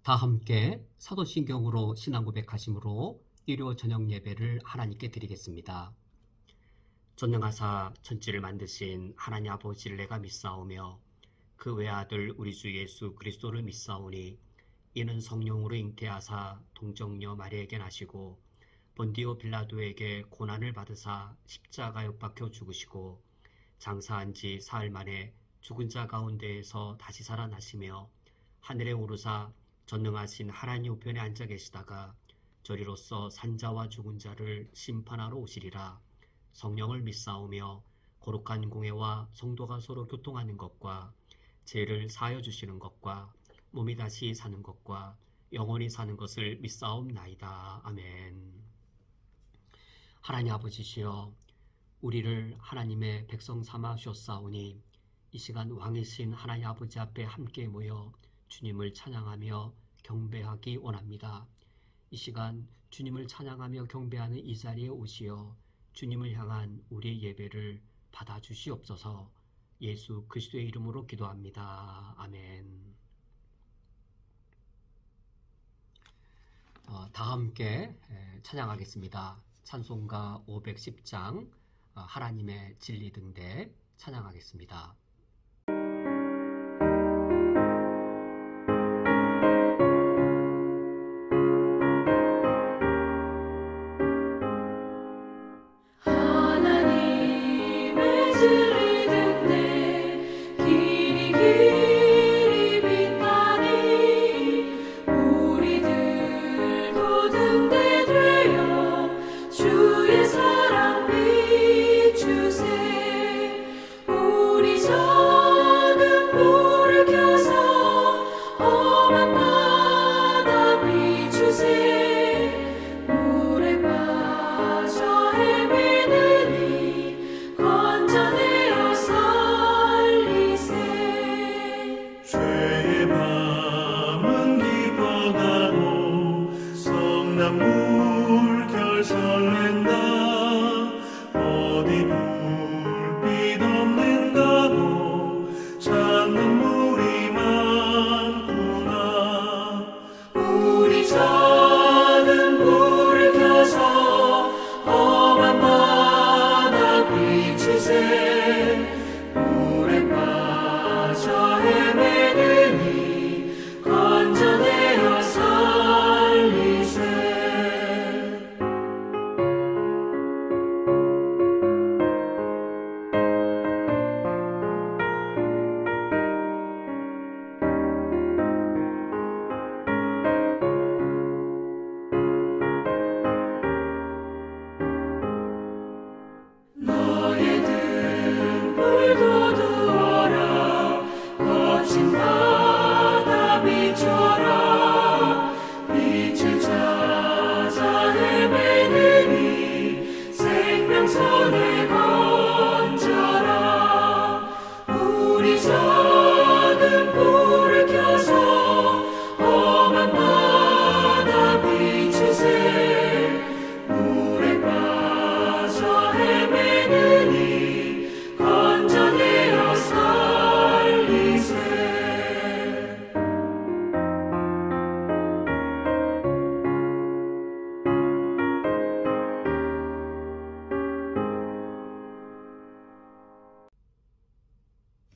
다 함께 사도신경으로 신앙 고백하심으로 일요 저녁 예배를 하나님께 드리겠습니다. 전능하사 천지를 만드신 하나님 아버지를 내가 믿사오며 그 외아들 우리 주 예수 그리스도를 믿사오니 이는 성령으로 잉태하사 동정녀 마리아에게 나시고 본디오 빌라도에게 고난을 받으사 십자가에 못 박혀 죽으시고 장사한 지 사흘 만에 죽은 자 가운데에서 다시 살아나시며 하늘에 오르사 전능하신 하나님 우편에 앉아 계시다가 저리로서 산자와 죽은 자를 심판하러 오시리라. 성령을 믿사오며 거룩한 공회와 성도가 서로 교통하는 것과 죄를 사하여 주시는 것과 몸이 다시 사는 것과 영원히 사는 것을 믿사옵나이다. 아멘. 하나님 아버지시여, 우리를 하나님의 백성 삼아 주셨사오니 이 시간 왕이신 하나님 아버지 앞에 함께 모여 주님을 찬양하며 경배하기 원합니다. 이 시간 주님을 찬양하며 경배하는 이 자리에 오시어 주님을 향한 우리의 예배를 받아주시옵소서. 예수 그리스도의 이름으로 기도합니다. 아멘. 다 함께 찬양하겠습니다. 찬송가 510장 하나님의 진리 등대 찬양하겠습니다.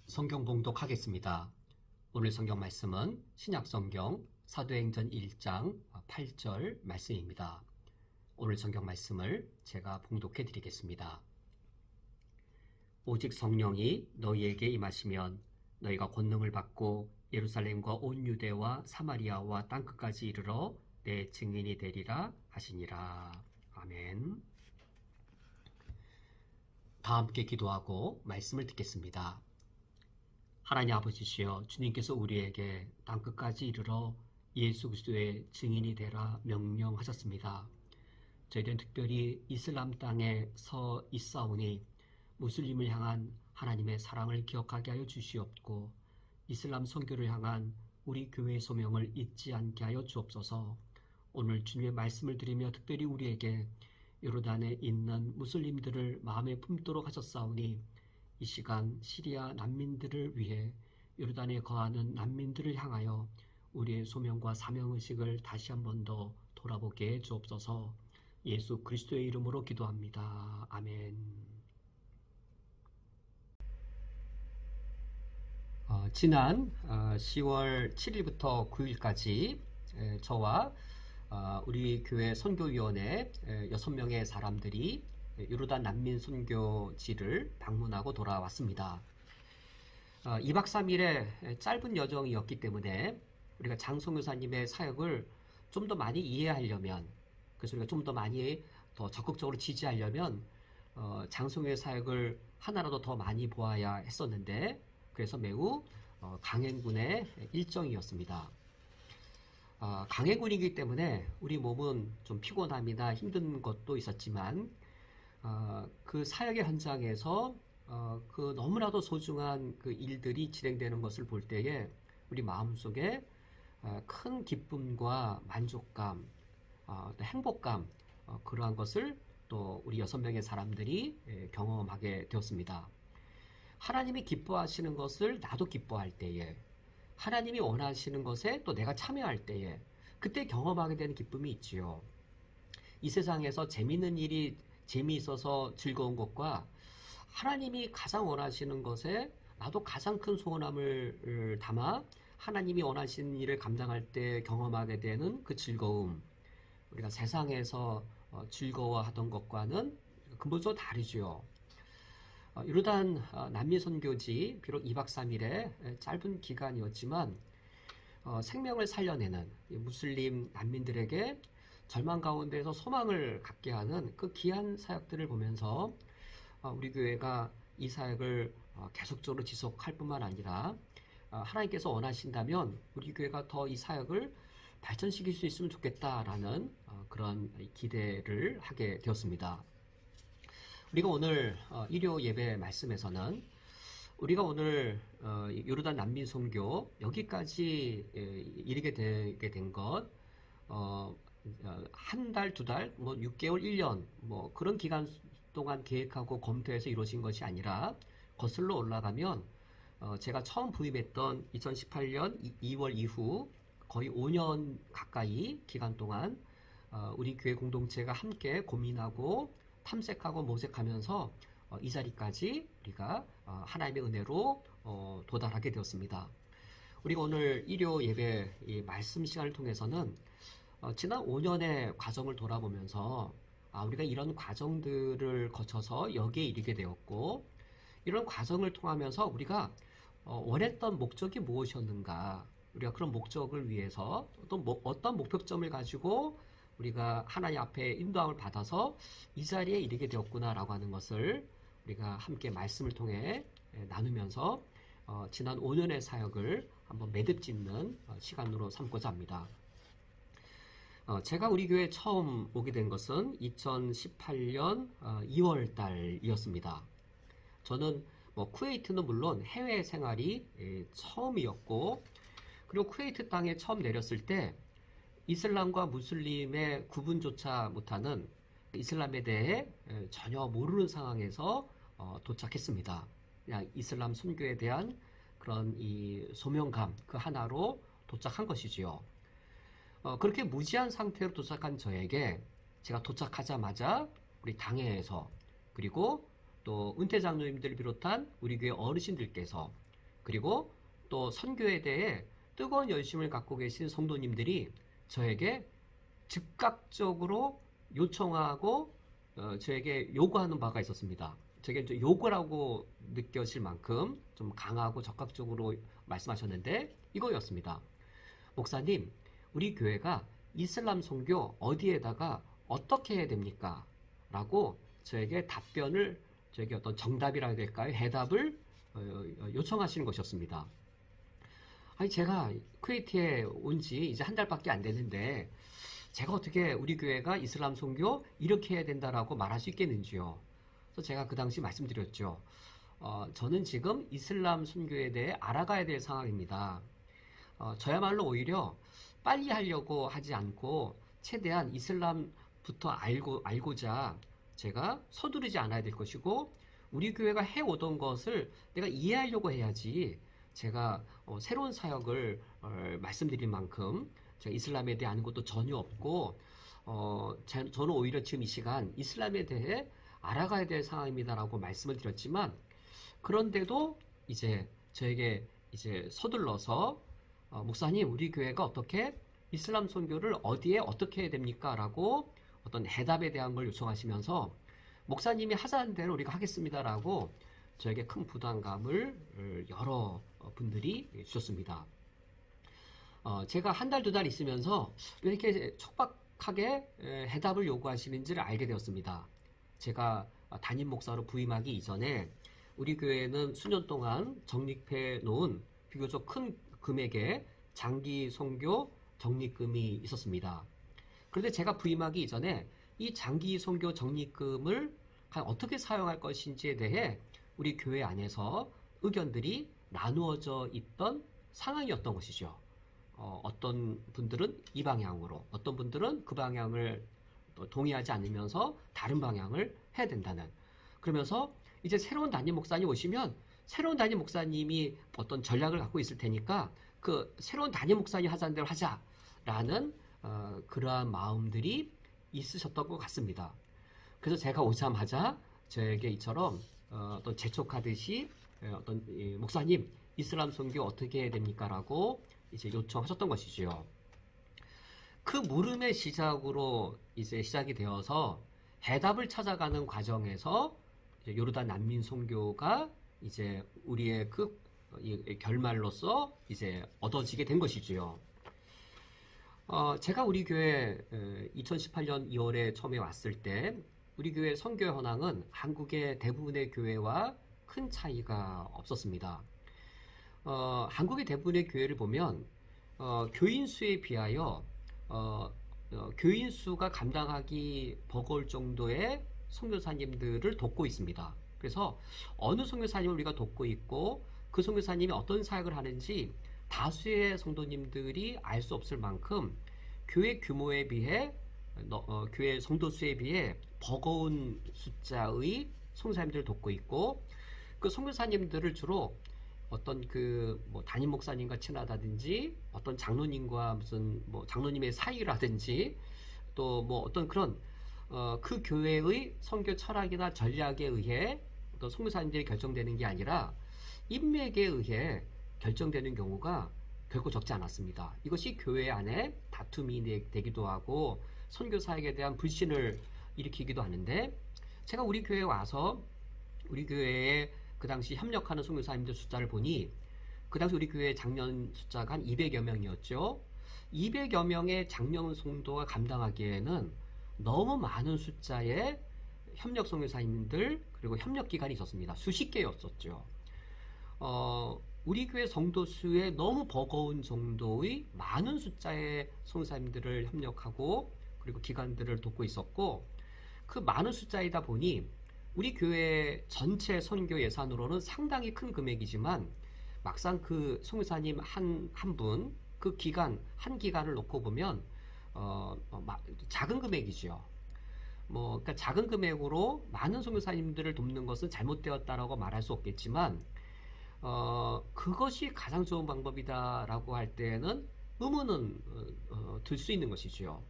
성경 봉독하겠습니다. 오늘 성경 말씀은 신약성경 사도행전 1장 8절 말씀입니다. 오늘 성경 말씀을 제가 봉독해 드리겠습니다. 오직 성령이 너희에게 임하시면 너희가 권능을 받고 예루살렘과 온 유대와 사마리아와 땅끝까지 이르러 내 증인이 되리라 하시니라. 아멘. 다 함께 기도하고 말씀을 듣겠습니다. 하나님 아버지시여, 주님께서 우리에게 땅끝까지 이르러 예수 그리스도의 증인이 되라 명령하셨습니다. 저희들은 특별히 이슬람 땅에 서 있사오니 무슬림을 향한 하나님의 사랑을 기억하게 하여 주시옵고 이슬람 선교를 향한 우리 교회의 소명을 잊지 않게 하여 주옵소서. 오늘 주님의 말씀을 들으며 특별히 우리에게 요르단에 있는 무슬림들을 마음에 품도록 하셨사오니 이 시간 시리아 난민들을 위해 요르단에 거하는 난민들을 향하여 우리의 소명과 사명의식을 다시 한 번 더 돌아보게 해 주옵소서. 예수 그리스도의 이름으로 기도합니다. 아멘. 지난 10월 7일부터 9일까지 저와 우리 교회 선교위원회 6명의 사람들이 요르단 난민 선교지를 방문하고 돌아왔습니다. 2박 3일의 짧은 여정이었기 때문에 우리가 장송교사님의 사역을 좀 더 많이 이해하려면, 그래서 우리가 좀 더 많이 더 적극적으로 지지하려면 장송의 사역을 하나라도 더 많이 보아야 했었는데, 그래서 매우 강행군의 일정이었습니다. 강행군이기 때문에 우리 몸은 좀 피곤함이나 힘든 것도 있었지만 그 사역의 현장에서 그 너무나도 소중한 그 일들이 진행되는 것을 볼 때에 우리 마음속에 큰 기쁨과 만족감, 또 행복감, 그러한 것을 또 우리 6명의 사람들이 경험하게 되었습니다. 하나님이 기뻐하시는 것을 나도 기뻐할 때에, 하나님이 원하시는 것에 또 내가 참여할 때에 그때 경험하게 되는 기쁨이 있지요. 이 세상에서 재미있는 일이 재미있어서 즐거운 것과 하나님이 가장 원하시는 것에 나도 가장 큰 소원함을 담아 하나님이 원하시는 일을 감당할 때 경험하게 되는 그 즐거움, 우리가 세상에서 즐거워하던 것과는 근본적으로 다르죠. 요르단 난민 선교지 비록 2박 3일의 짧은 기간이었지만 생명을 살려내는 무슬림 난민들에게 절망 가운데서 소망을 갖게 하는 그 귀한 사역들을 보면서 우리 교회가 이 사역을 계속적으로 지속할 뿐만 아니라 하나님께서 원하신다면 우리 교회가 더 이 사역을 발전시킬 수 있으면 좋겠다라는 그런 기대를 하게 되었습니다. 우리가 오늘 일요 예배 말씀에서는 우리가 오늘 요르단 난민 선교 여기까지 이르게 되게 된 것, 한 달, 두 달, 뭐 6개월, 1년 뭐 그런 기간 동안 계획하고 검토해서 이루어진 것이 아니라 거슬러 올라가면 제가 처음 부임했던 2018년 2월 이후 거의 5년 가까이 기간 동안 우리 교회 공동체가 함께 고민하고 탐색하고 모색하면서 이 자리까지 우리가 하나님의 은혜로 도달하게 되었습니다. 우리가 오늘 일요 예배 말씀 시간을 통해서는 지난 5년의 과정을 돌아보면서 우리가 이런 과정들을 거쳐서 여기에 이르게 되었고, 이런 과정을 통하면서 우리가 원했던 목적이 무엇이었는가, 우리가 그런 목적을 위해서 또 어떤 목표점을 가지고 우리가 하나님 앞에 인도함을 받아서 이 자리에 이르게 되었구나라고 하는 것을 우리가 함께 말씀을 통해 나누면서 지난 5년의 사역을 한번 매듭짓는 시간으로 삼고자 합니다. 제가 우리 교회에 처음 오게 된 것은 2018년 2월 달이었습니다. 저는 쿠웨이트는 물론 해외 생활이 처음이었고, 그리고 쿠웨이트 땅에 처음 내렸을 때 이슬람과 무슬림의 구분조차 못하는 이슬람에 대해 전혀 모르는 상황에서 도착했습니다. 그냥 이슬람 선교에 대한 그런 이 소명감 그 하나로 도착한 것이지요. 그렇게 무지한 상태로 도착한 저에게 제가 도착하자마자 우리 당회에서, 그리고 또 은퇴 장로님들 비롯한 우리 교회 어르신들께서, 그리고 또 선교에 대해 뜨거운 열심을 갖고 계신 성도님들이 저에게 즉각적으로 요청하고 저에게 요구하는 바가 있었습니다. 저에게 좀 요구라고 느껴질 만큼 좀 강하고 적극적으로 말씀하셨는데 이거였습니다. 목사님, 우리 교회가 이슬람 선교 어디에다가 어떻게 해야 됩니까? 라고 저에게 답변을, 저에게 어떤 정답이라 해야 될까요? 해답을 요청하시는 것이었습니다. 아니, 제가 쿠웨이트에 온 지 이제 한 달밖에 안 됐는데 제가 어떻게 우리 교회가 이슬람 선교 이렇게 해야 된다라고 말할 수 있겠는지요? 그래서 제가 그 당시 말씀드렸죠. 저는 지금 이슬람 선교에 대해 알아가야 될 상황입니다. 저야말로 오히려 빨리 하려고 하지 않고 최대한 이슬람부터 알고자 제가 서두르지 않아야 될 것이고, 우리 교회가 해오던 것을 내가 이해하려고 해야지 제가 새로운 사역을 말씀드린 만큼 제가 이슬람에 대해 아는 것도 전혀 없고 저는 오히려 지금 이 시간 이슬람에 대해 알아가야 될 상황입니다라고 말씀을 드렸지만 그런데도 이제 저에게 이제 서둘러서 목사님 우리 교회가 어떻게 이슬람 선교를 어디에 어떻게 해야 됩니까? 라고 어떤 해답에 대한 걸 요청하시면서 목사님이 하자는 대로 우리가 하겠습니다라고 저에게 큰 부담감을 여러 분들이 주셨습니다. 제가 한 달, 두 달 있으면서 왜 이렇게 촉박하게 해답을 요구하시는지를 알게 되었습니다. 제가 담임 목사로 부임하기 이전에 우리 교회는 수년 동안 적립해 놓은 비교적 큰 금액의 장기 선교 적립금이 있었습니다. 그런데 제가 부임하기 이전에 이 장기 선교 적립금을 어떻게 사용할 것인지에 대해 우리 교회 안에서 의견들이 나누어져 있던 상황이었던 것이죠. 어떤 분들은 이 방향으로, 어떤 분들은 그 방향을 동의하지 않으면서 다른 방향을 해야 된다는. 그러면서 이제 새로운 담임 목사님 오시면 새로운 담임 목사님이 어떤 전략을 갖고 있을 테니까 그 새로운 담임 목사님 하자는 대로 하자라는 그러한 마음들이 있으셨던 것 같습니다. 그래서 제가 오자마자 저에게 이처럼 어떤 재촉하듯이 어떤 목사님 이슬람 선교 어떻게 해야 됩니까? 라고 이제 요청하셨던 것이지요. 그 물음의 시작으로 이제 시작이 되어서 해답을 찾아가는 과정에서 이제 요르단 난민 선교가 이제 우리의 그 결말로서 이제 얻어지게 된 것이지요. 제가 우리 교회 2018년 2월에 처음에 왔을 때 우리 교회 선교 현황은 한국의 대부분의 교회와 큰 차이가 없었습니다. 한국의 대부분의 교회를 보면 교인 수에 비하여 교인 수가 감당하기 버거울 정도의 선교사님들을 돕고 있습니다. 그래서 어느 선교사님을 우리가 돕고 있고 그 선교사님이 어떤 사역을 하는지 다수의 성도님들이 알 수 없을 만큼 교회 규모에 비해 교회 성도 수에 비해 버거운 숫자의 선교사님들을 돕고 있고 그 선교사님들을 주로 어떤 뭐 담임 목사님과 친하다든지 어떤 장로님과 무슨 뭐 장로님의 사이라든지 또 뭐 어떤 그런 그 교회의 선교 철학이나 전략에 의해 어떤 선교사님들이 결정되는 게 아니라 인맥에 의해 결정되는 경우가 결코 적지 않았습니다. 이것이 교회 안에 다툼이 되기도 하고 선교 사역에 대한 불신을 일으키기도 하는데 제가 우리 교회에 와서 우리 교회에 그 당시 협력하는 선교사님들 숫자를 보니 그 당시 우리 교회 작년 숫자가 한 200여 명이었죠. 200여 명의 작년 성도가 감당하기에는 너무 많은 숫자의 협력 선교사님들 그리고 협력 기관이 있었습니다. 수십 개였었죠. 우리 교회 성도 수에 너무 버거운 정도의 많은 숫자의 선교사님들을 협력하고 그리고 기관들을 돕고 있었고 그 많은 숫자이다 보니 우리 교회 전체 선교 예산으로는 상당히 큰 금액이지만 막상 그 선교사님 한 분, 그 기간, 한 기간을 놓고 보면 작은 금액이죠. 그러니까 작은 금액으로 많은 선교사님들을 돕는 것은 잘못되었다라고 말할 수 없겠지만 그것이 가장 좋은 방법이다라고 할 때는 의문은 들 수 있는 것이죠.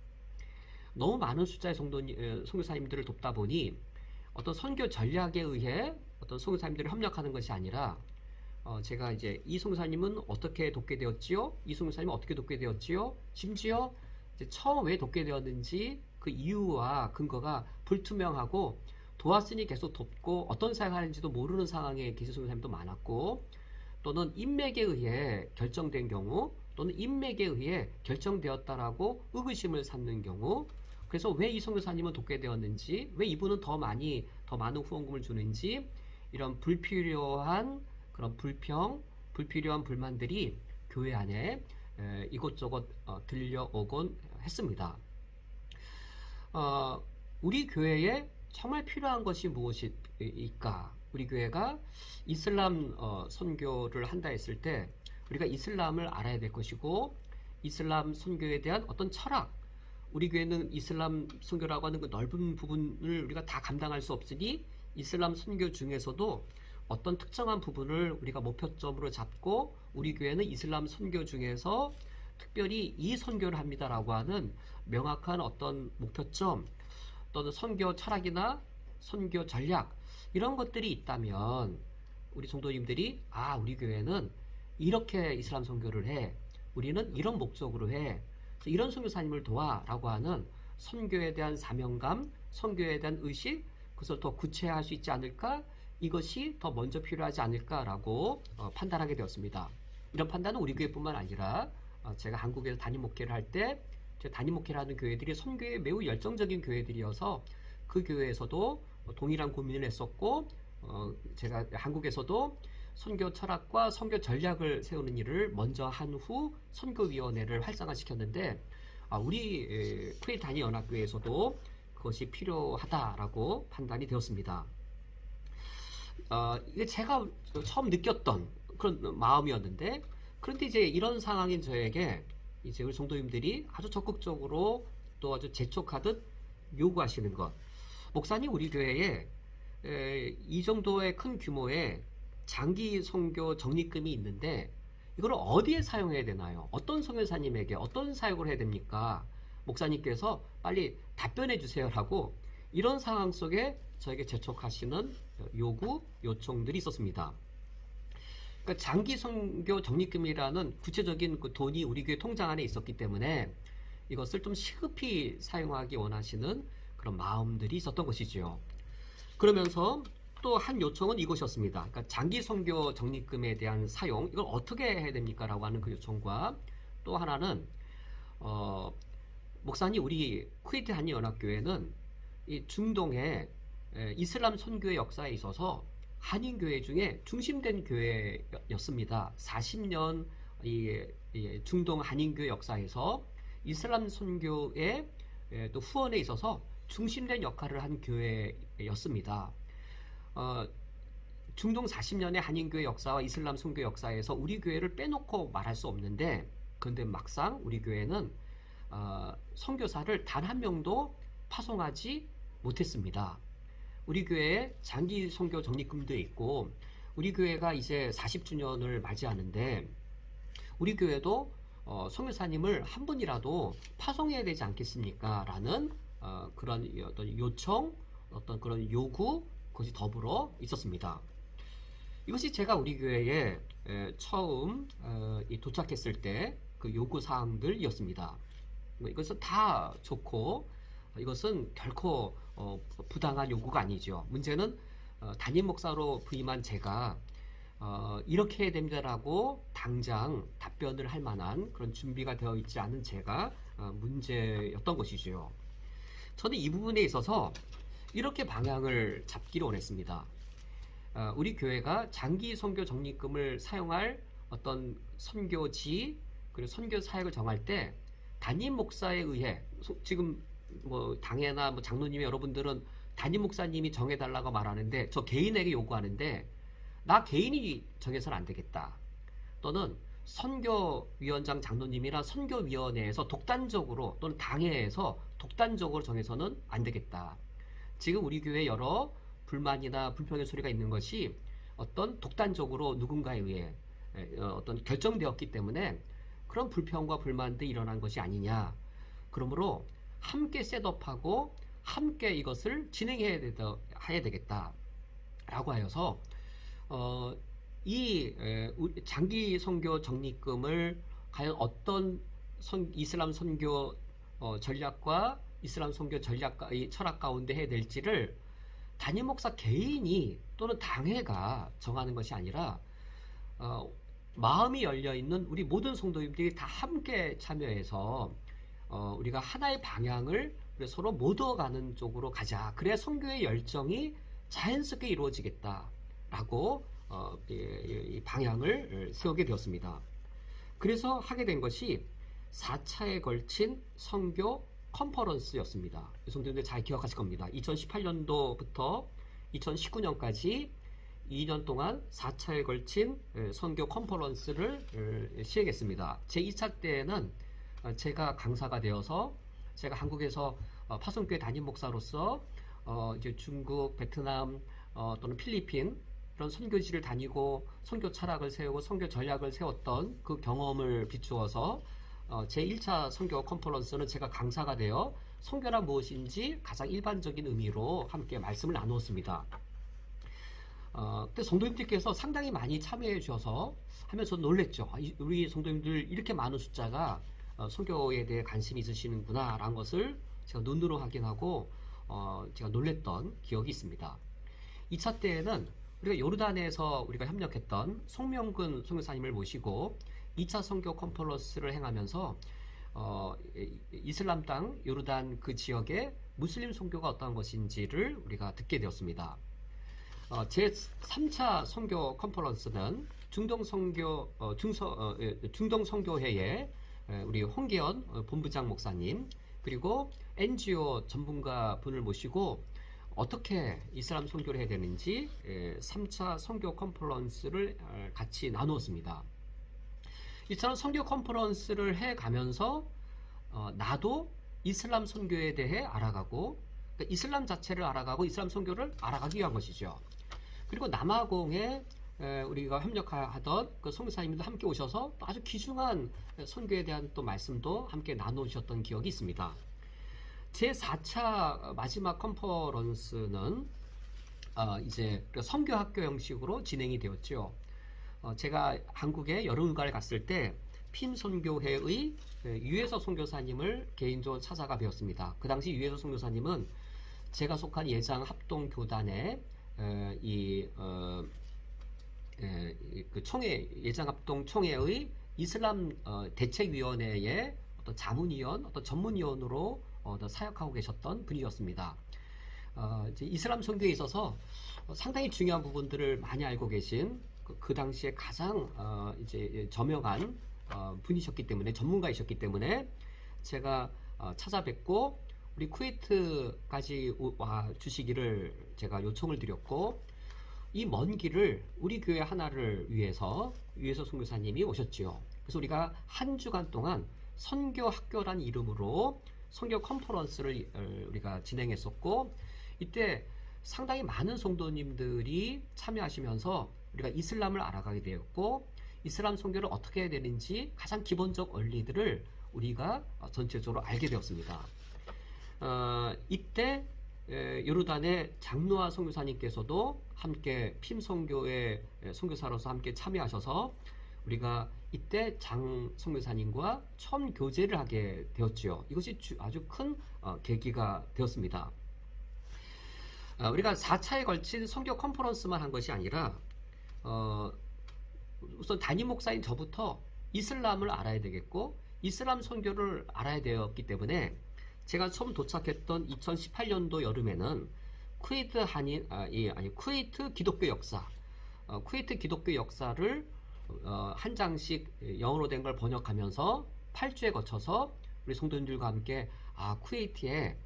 너무 많은 숫자의 선교사님들을 돕다 보니 어떤 선교 전략에 의해 어떤 선교사님들을 협력하는 것이 아니라 제가 이제 이 선교사님은 어떻게 돕게 되었지요? 이 선교사님은 어떻게 돕게 되었지요? 심지어 이제 처음 왜 돕게 되었는지 그 이유와 근거가 불투명하고 도왔으니 계속 돕고 어떤 사역하는지도 모르는 상황에 계신 선교사님도 많았고 또는 인맥에 의해 결정된 경우 또는 인맥에 의해 결정되었다라고 의구심을 갖는 경우 그래서 왜 이 선교사님은 돕게 되었는지 왜 이분은 더 많은 후원금을 주는지 이런 불필요한 그런 불필요한 불만들이 교회 안에 이곳저곳 들려오곤 했습니다. 우리 교회에 정말 필요한 것이 무엇일까? 우리 교회가 이슬람 선교를 한다 했을 때 우리가 이슬람을 알아야 될 것이고 이슬람 선교에 대한 어떤 철학 우리 교회는 이슬람 선교라고 하는 그 넓은 부분을 우리가 다 감당할 수 없으니 이슬람 선교 중에서도 어떤 특정한 부분을 우리가 목표점으로 잡고 우리 교회는 이슬람 선교 중에서 특별히 이 선교를 합니다라고 하는 명확한 어떤 목표점 또는 선교 철학이나 선교 전략 이런 것들이 있다면 우리 성도님들이 우리 교회는 이렇게 이슬람 선교를 해. 우리는 이런 목적으로 해. 이런 선교사님을 도와라고 하는 선교에 대한 사명감, 선교에 대한 의식, 그것을 더 구체화할 수 있지 않을까? 이것이 더 먼저 필요하지 않을까라고 판단하게 되었습니다. 이런 판단은 우리 교회뿐만 아니라 제가 한국에서 담임 목회를 할 때 담임 목회를 하는 교회들이 선교에 매우 열정적인 교회들이어서 그 교회에서도 동일한 고민을 했었고 제가 한국에서도 선교 철학과 선교 전략을 세우는 일을 먼저 한 후 선교위원회를 활성화시켰는데 우리 쿠웨이트 단위연합교회에서도 그것이 필요하다라고 판단이 되었습니다. 이게 제가 처음 느꼈던 그런 마음이었는데 그런데 이제 이런 상황인 저에게 이제 우리 성도님들이 아주 적극적으로 또 아주 재촉하듯 요구하시는 것. 목사님 우리 교회에 이 정도의 큰 규모의 장기 선교 적립금이 있는데 이걸 어디에 사용해야 되나요? 어떤 선교사님에게 어떤 사역을 해야 됩니까? 목사님께서 빨리 답변해 주세요라고 이런 상황 속에 저에게 재촉하시는 요구, 요청들이 있었습니다. 그러니까 장기 선교 적립금이라는 구체적인 그 돈이 우리 교회 통장 안에 있었기 때문에 이것을 좀 시급히 사용하기 원하시는 그런 마음들이 있었던 것이지요. 그러면서 또 한 요청은 이것이었습니다. 그러니까 장기 선교 적립금에 대한 사용, 이걸 어떻게 해야 됩니까? 라고 하는 그 요청과 또 하나는 목사님 우리 쿠웨이트 한인연합교회는 이 중동의 이슬람 선교의 역사에 있어서 한인교회 중에 중심된 교회였습니다. 40년 이 중동 한인교회 역사에서 이슬람 선교의 또 후원에 있어서 중심된 역할을 한 교회였습니다. 중동 40년의 한인교회 역사와 이슬람 선교 역사에서 우리 교회를 빼놓고 말할 수 없는데 그런데 막상 우리 교회는 선교사를 단 한 명도 파송하지 못했습니다. 우리 교회에 장기 선교 적립금도 있고 우리 교회가 이제 40주년을 맞이하는데 우리 교회도 선교사님을 한 분이라도 파송해야 되지 않겠습니까? 라는 그런 어떤 요청, 어떤 그런 요구, 그것이 더불어 있었습니다. 이것이 제가 우리 교회에 처음 도착했을 때 그 요구 사항들이었습니다. 이것은 다 좋고 이것은 결코 부당한 요구가 아니죠. 문제는 담임 목사로 부임한 제가 이렇게 해야 됩니다라고 당장 답변을 할 만한 그런 준비가 되어 있지 않은 제가 문제였던 것이죠. 저는 이 부분에 있어서 이렇게 방향을 잡기를 원했습니다. 우리 교회가 장기 선교 적립금을 사용할 어떤 선교지 그리고 선교 사역을 정할 때 담임 목사에 의해 지금 뭐 당회나 뭐 장로님의 여러분들은 담임 목사님이 정해달라고 말하는데 저 개인에게 요구하는데 나 개인이 정해서는 안 되겠다. 또는 선교위원장 장로님이나 선교위원회에서 독단적으로 또는 당회에서 독단적으로 정해서는 안 되겠다. 지금 우리 교회에 여러 불만이나 불평의 소리가 있는 것이 어떤 독단적으로 누군가에 의해 어떤 결정되었기 때문에 그런 불평과 불만들이 일어난 것이 아니냐. 그러므로 함께 셋업하고 함께 이것을 진행해야 되겠다. 라고 하여서 이 장기 선교 적립금을 과연 어떤 이슬람 선교 전략과 이슬람 선교 철학 가운데 해야 될지를 담임 목사 개인이 또는 당회가 정하는 것이 아니라 마음이 열려있는 우리 모든 성도님들이 다 함께 참여해서 우리가 하나의 방향을 서로 못 얻어가는 쪽으로 가자. 그래야 선교의 열정이 자연스럽게 이루어지겠다라고 이 방향을 세우게 되었습니다. 그래서 하게 된 것이 4차에 걸친 선교 컨퍼런스였습니다. 성도님들 잘 기억하실 겁니다. 2018년도부터 2019년까지 2년 동안 4차에 걸친 선교 컨퍼런스를 시행했습니다. 제 2차 때에는 제가 강사가 되어서 제가 한국에서 파송교회 담임 목사로서 이제 중국, 베트남 또는 필리핀 그런 선교지를 다니고 선교 철학을 세우고 선교 전략을 세웠던 그 경험을 비추어서 제1차 선교 컨퍼런스는 제가 강사가 되어 선교란 무엇인지 가장 일반적인 의미로 함께 말씀을 나누었습니다. 그때 성도님들께서 상당히 많이 참여해 주셔서 하면서 놀랬죠. 우리 성도님들 이렇게 많은 숫자가 선교에 대해 관심이 있으시는구나 라는 것을 제가 눈으로 확인하고 제가 놀랬던 기억이 있습니다. 2차 때에는 우리가 요르단에서 우리가 협력했던 송명근 선교사님을 모시고 2차 선교 컨퍼런스를 행하면서 이슬람 땅 요르단 그 지역의 무슬림 선교가 어떤 것인지를 우리가 듣게 되었습니다. 제 3차 선교 컨퍼런스는 중동 선교회의 우리 홍계현 본부장 목사님 그리고 NGO 전문가 분을 모시고 어떻게 이슬람 선교를 해야 되는지 3차 선교 컨퍼런스를 같이 나누었습니다. 이처럼 선교 컨퍼런스를 해가면서 나도 이슬람 선교에 대해 알아가고 그러니까 이슬람 자체를 알아가고 이슬람 선교를 알아가기 위한 것이죠. 그리고 남아공에 우리가 협력하던 그 선교사님도 함께 오셔서 아주 귀중한 선교에 대한 또 말씀도 함께 나누셨던 기억이 있습니다. 제 4차 마지막 컨퍼런스는 이제 선교학교 형식으로 진행이 되었죠. 제가 한국에 여름휴가를 갔을 때 핀선교회의 유혜서 선교사님을 개인적으로 찾아가 뵈었습니다. 그 당시 유혜서 선교사님은 제가 속한 예장합동교단의 그 총회, 예장합동총회의 이슬람 대책위원회의 어떤 자문위원, 어떤 전문위원으로 사역하고 계셨던 분이었습니다. 이제 이슬람 선교에 있어서 상당히 중요한 부분들을 많이 알고 계신 그 당시에 가장 이제 저명한 분이셨기 때문에 전문가이셨기 때문에 제가 찾아뵙고 우리 쿠웨이트까지 와 주시기를 제가 요청을 드렸고 이 먼 길을 우리 교회 하나를 위해서 유혜서 선교사님이 오셨지요. 그래서 우리가 한 주간 동안 선교학교란 이름으로 선교 컨퍼런스를 우리가 진행했었고 이때 상당히 많은 성도님들이 참여하시면서 우리가 이슬람을 알아가게 되었고 이슬람 선교를 어떻게 해야 되는지 가장 기본적 원리들을 우리가 전체적으로 알게 되었습니다. 이때 요르단의 장노아 선교사님께서도 함께 핌 선교의 선교사로서 함께 참여하셔서 우리가 이때 장 선교사님과 처음 교제를 하게 되었지요. 이것이 아주 큰 계기가 되었습니다. 우리가 4차에 걸친 선교 컨퍼런스만 한 것이 아니라 우선 담임 목사인 저부터 이슬람을 알아야 되겠고 이슬람 선교를 알아야 되었기 때문에 제가 처음 도착했던 2018년도 여름에는 쿠웨이트 기독교 역사, 쿠웨이트 기독교 역사를 한 장씩 영어로 된 걸 번역하면서 8주에 거쳐서 우리 성도님들과 함께 쿠웨이트에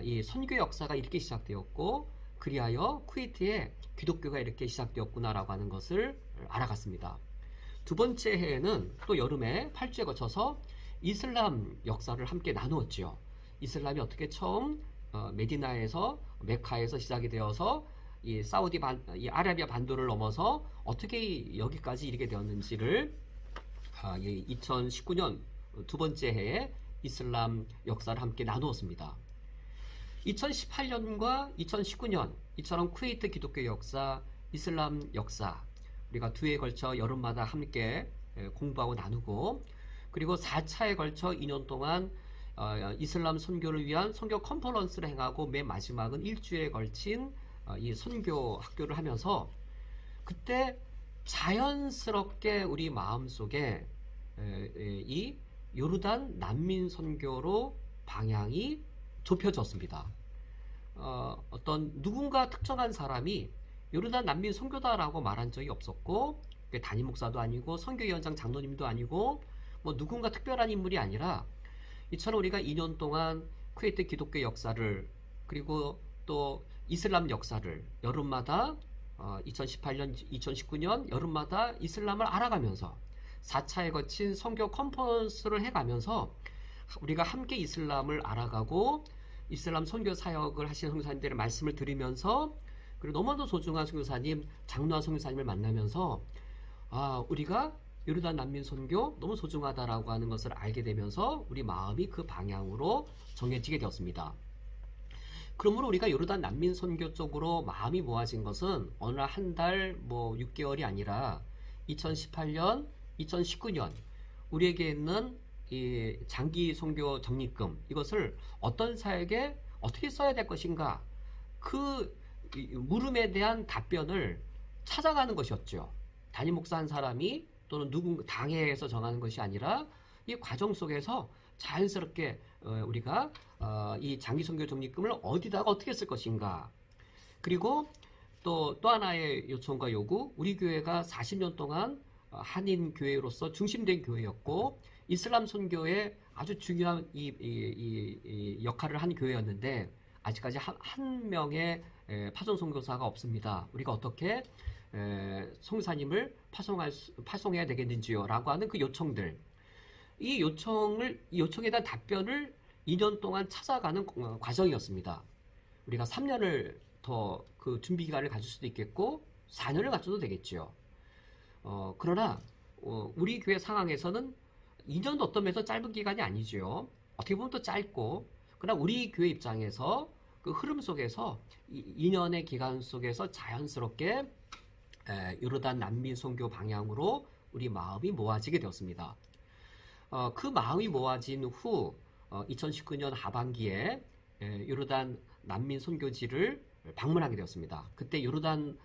이 선교 역사가 이렇게 시작되었고 그리하여 쿠웨이트에 기독교가 이렇게 시작되었구나라고 하는 것을 알아갔습니다. 두 번째 해에는 또 여름에 8주에 거쳐서 이슬람 역사를 함께 나누었지요. 이슬람이 어떻게 처음 메디나에서 메카에서 시작이 되어서 이 이 아라비아 반도를 넘어서 어떻게 여기까지 이르게 되었는지를 2019년 두 번째 해에 이슬람 역사를 함께 나누었습니다. 2018년과 2019년 이처럼 쿠웨이트 기독교 역사, 이슬람 역사 우리가 두 해에 걸쳐 여름마다 함께 공부하고 나누고 그리고 4차에 걸쳐 2년 동안 이슬람 선교를 위한 선교 컨퍼런스를 행하고 맨 마지막은 일주에 걸친 이 선교 학교를 하면서 그때 자연스럽게 우리 마음속에 이 요르단 난민 선교로 방향이 좁혀졌습니다. 어떤 누군가 특정한 사람이 요르단 난민 선교다라고 말한 적이 없었고 담임 목사도 아니고 선교위원장 장로님도 아니고 뭐 누군가 특별한 인물이 아니라 이처럼 우리가 2년 동안 쿠웨이트 기독교 역사를 그리고 또 이슬람 역사를 여름마다 2018년, 2019년 여름마다 이슬람을 알아가면서 4차에 거친 선교 컨퍼런스를 해가면서 우리가 함께 이슬람을 알아가고 이슬람 선교 사역을 하시는 선교사님들의 말씀을 들으면서 그리고 너무나도 소중한 선교사님, 장로와 선교사님을 만나면서 우리가 요르단 난민 선교 너무 소중하다라고 하는 것을 알게 되면서 우리 마음이 그 방향으로 정해지게 되었습니다. 그러므로 우리가 요르단 난민 선교 쪽으로 마음이 모아진 것은 어느 한 달, 6개월이 아니라 2018년, 2019년 우리에게 있는 이 장기 선교 적립금 이것을 어떤 사역에 어떻게 써야 될 것인가 그 물음에 대한 답변을 찾아가는 것이었죠. 담임 목사 한 사람이 또는 누군 당회에서 정하는 것이 아니라 이 과정 속에서 자연스럽게 우리가 이 장기 선교 적립금을 어디다가 어떻게 쓸 것인가. 그리고 또 하나의 요청과 요구, 우리 교회가 40년 동안 한인 교회로서 중심된 교회였고 이슬람 선교에 아주 중요한 이 역할을 한 교회였는데 아직까지 한 명의 파송 선교사가 없습니다. 우리가 어떻게 선교사님을 파송해야 되겠는지요? 라고 하는 그 요청들. 이 요청에 대한 답변을 2년 동안 찾아가는 과정이었습니다. 우리가 3년을 더 그 준비 기간을 가질 수도 있겠고 4년을 가져도 되겠죠. 그러나 우리 교회 상황에서는 2년도 어떤 면에서 짧은 기간이 아니죠. 어떻게 보면 또 짧고 그러나 우리 교회 입장에서 그 흐름 속에서 2년의 기간 속에서 자연스럽게 요르단 난민 선교 방향으로 우리 마음이 모아지게 되었습니다. 그 마음이 모아진 후 2019년 하반기에 요르단 난민 선교지를 방문하게 되었습니다. 그때 요르단